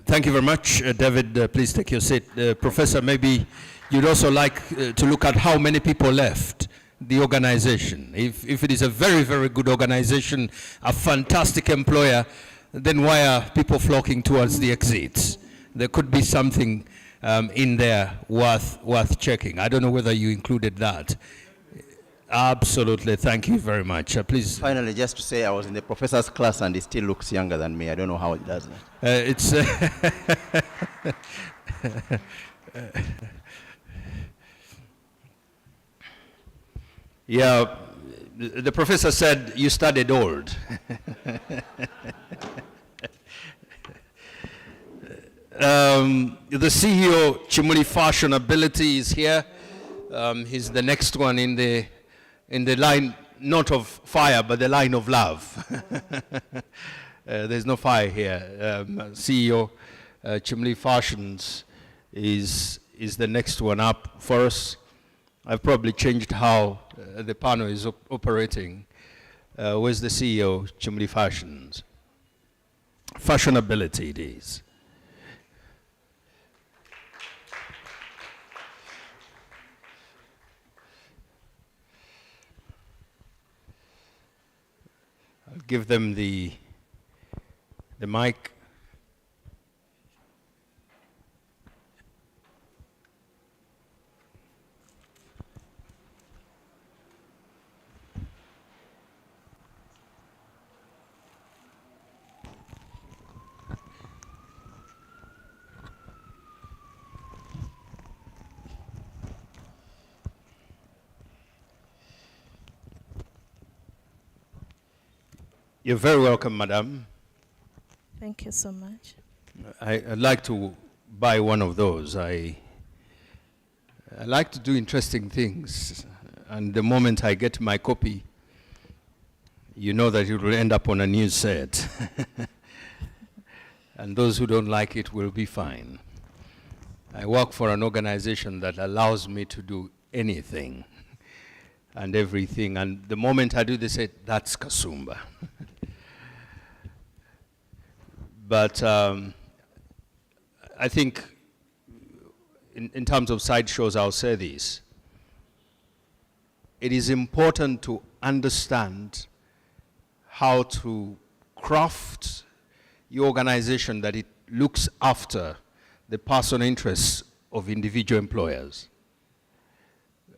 Thank you very much. David, please take your seat. Professor, maybe you'd also like to look at how many people left the organization. If it is a very, very good organization, a fantastic employer, then why are people flocking towards the exits? There could be something in there worth checking. I don't know whether you included that. Absolutely. Thank you very much. Please. Finally, just to say, I was in the professor's class and he still looks younger than me. I don't know how he does that. It's yeah, the professor said you studied old. The CEO, Chimuli Fashionability, is here. He's the next one in the line, not of fire, but the line of love. There's no fire here. CEO Chimuli Fashions is the next one up for us. I've probably changed how the panel is operating. Where's the CEO, Chimuli Fashions? Fashionability it is. I'll give them the mic. You're very welcome, madam. Thank you so much. I'd like to buy one of those. I like to do interesting things, and the moment I get my copy, you know that it will end up on a news set. And those who don't like it will be fine. I work for an organization that allows me to do anything and everything, and the moment I do, they say, that's Kasumba. But I think in terms of sideshows, I'll say this. It is important to understand how to craft your organization that it looks after the personal interests of individual employers.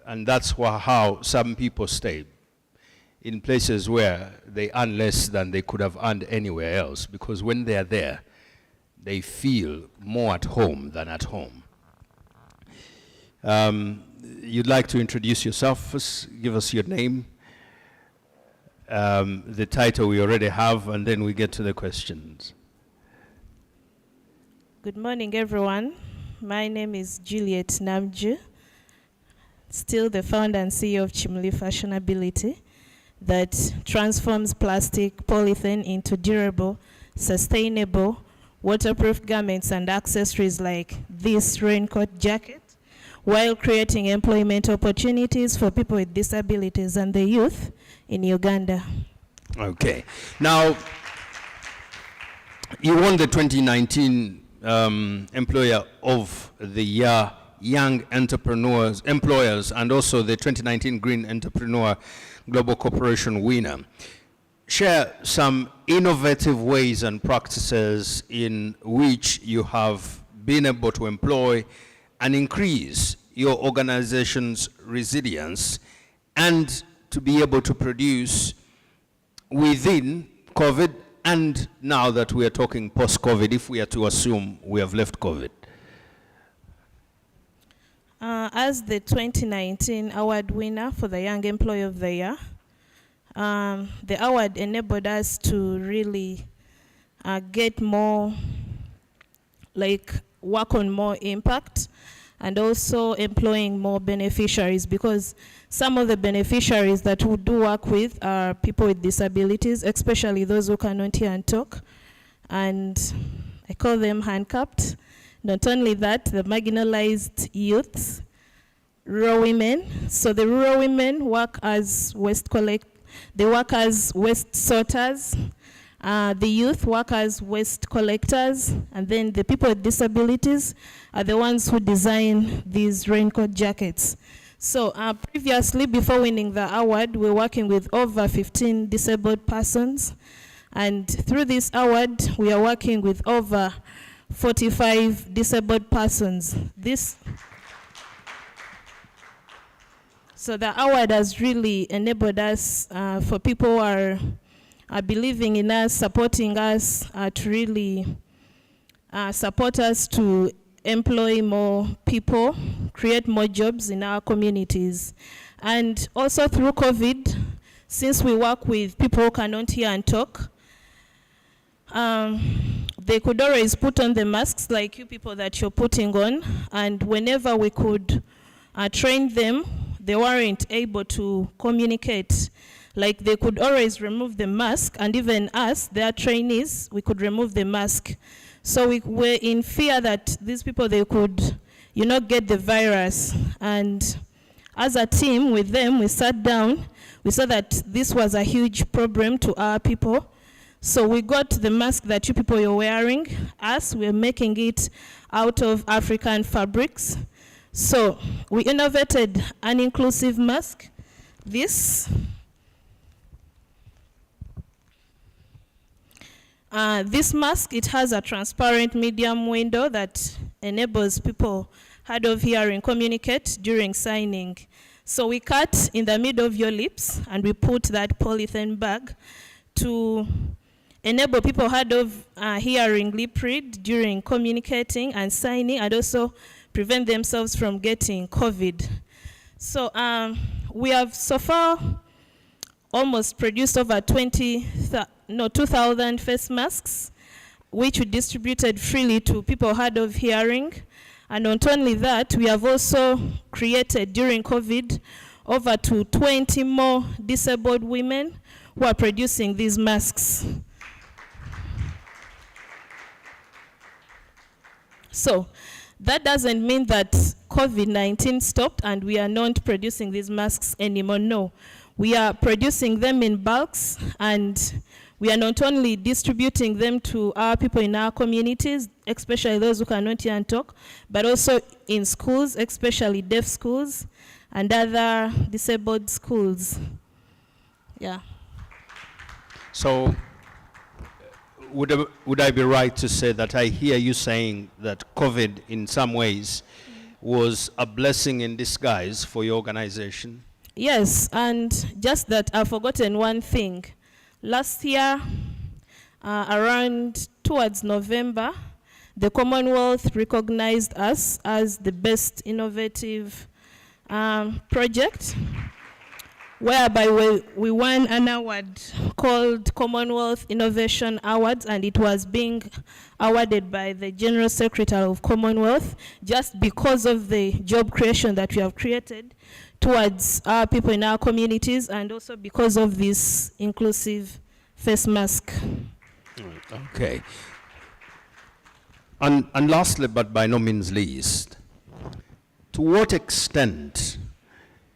And that's how some people stay in places where they earn less than they could have earned anywhere else, because when they are there, they feel more at home than at home. You'd like to introduce yourself first, give us your name, the title we already have, and then we get to the questions. Good morning, everyone. My name is Juliet Namju, still the founder and CEO of Chimli Fashionability, that transforms plastic polythene into durable, sustainable, waterproof garments and accessories like this raincoat jacket, while creating employment opportunities for people with disabilities and the youth in Uganda. Okay. Now, you won the 2019 Employer of the Year Young Employers, and also the 2019 Green Entrepreneur Global Corporation winner. Share some innovative ways and practices in which you have been able to employ and increase your organization's resilience and to be able to produce within COVID, and now that we are talking post-COVID, if we are to assume we have left COVID. As the 2019 award winner for the Young Employee of the Year, the award enabled us to really get more, work on more impact, and also employing more beneficiaries, because some of the beneficiaries that we do work with are people with disabilities, especially those who cannot hear and talk, and I call them handicapped. Not only that, the marginalized youths, rural women. So the rural women work as waste sorters. The youth work as waste collectors, and then the people with disabilities are the ones who design these raincoat jackets. So previously, before winning the award, we were working with over 15 disabled persons, and through this award, we are working with over 45 disabled persons. So the award has really enabled us for people who are believing in us, supporting us, to really support us to employ more people, create more jobs in our communities. And also through COVID, since we work with people who cannot hear and talk, they could always put on the masks like you people that you're putting on, and whenever we could train them, they weren't able to communicate. Like they could always remove the mask, and even us, their trainees, we could remove the mask. So we were in fear that these people, they could, get the virus. And as a team with them, we sat down, we saw that this was a huge problem to our people. So we got the mask that you people are wearing. We're making it out of African fabrics. So we innovated an inclusive mask. This mask, it has a transparent medium window that enables people hard of hearing communicate during signing. So we cut in the middle of your lips, and we put that polythene bag to enable people hard of hearing lip read during communicating and signing, and also prevent themselves from getting COVID. So we have so far almost produced over 2,000 face masks, which we distributed freely to people hard of hearing. And not only that, we have also created during COVID over to 20 more disabled women who are producing these masks. So that doesn't mean that COVID-19 stopped and we are not producing these masks anymore. No, we are producing them in bulks, and we are not only distributing them to our people in our communities, especially those who cannot hear and talk, but also in schools, especially deaf schools and other disabled schools. Yeah. So, would I be right to say that I hear you saying that COVID in some ways was a blessing in disguise for your organization? Yes, and just that I've forgotten one thing. Last year, around towards November, the Commonwealth recognized us as the best innovative project, whereby we won an award called Commonwealth Innovation Awards, and it was being awarded by the General Secretary of Commonwealth just because of the job creation that we have created towards our people in our communities, and also because of this inclusive face mask. Okay. And lastly, but by no means least, to what extent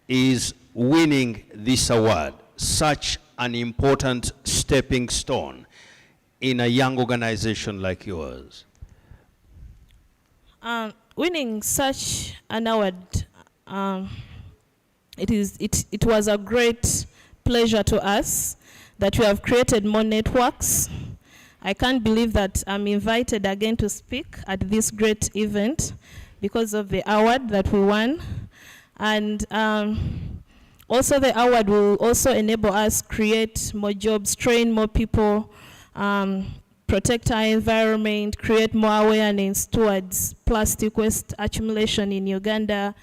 is winning this award such an important stepping stone in a young organization like yours? Winning such an award, it was a great pleasure to us that we have created more networks. I can't believe that I'm invited again to speak at this great event because of the award that we won. And also the award will also enable us create more jobs, train more people, protect our environment, create more awareness towards plastic waste accumulation in Uganda,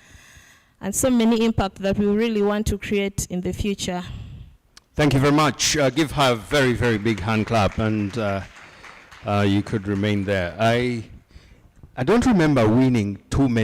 and so many impact that we really want to create in the future. Thank you very much. Give her a very, very big hand clap, and you could remain there. I don't remember winning too many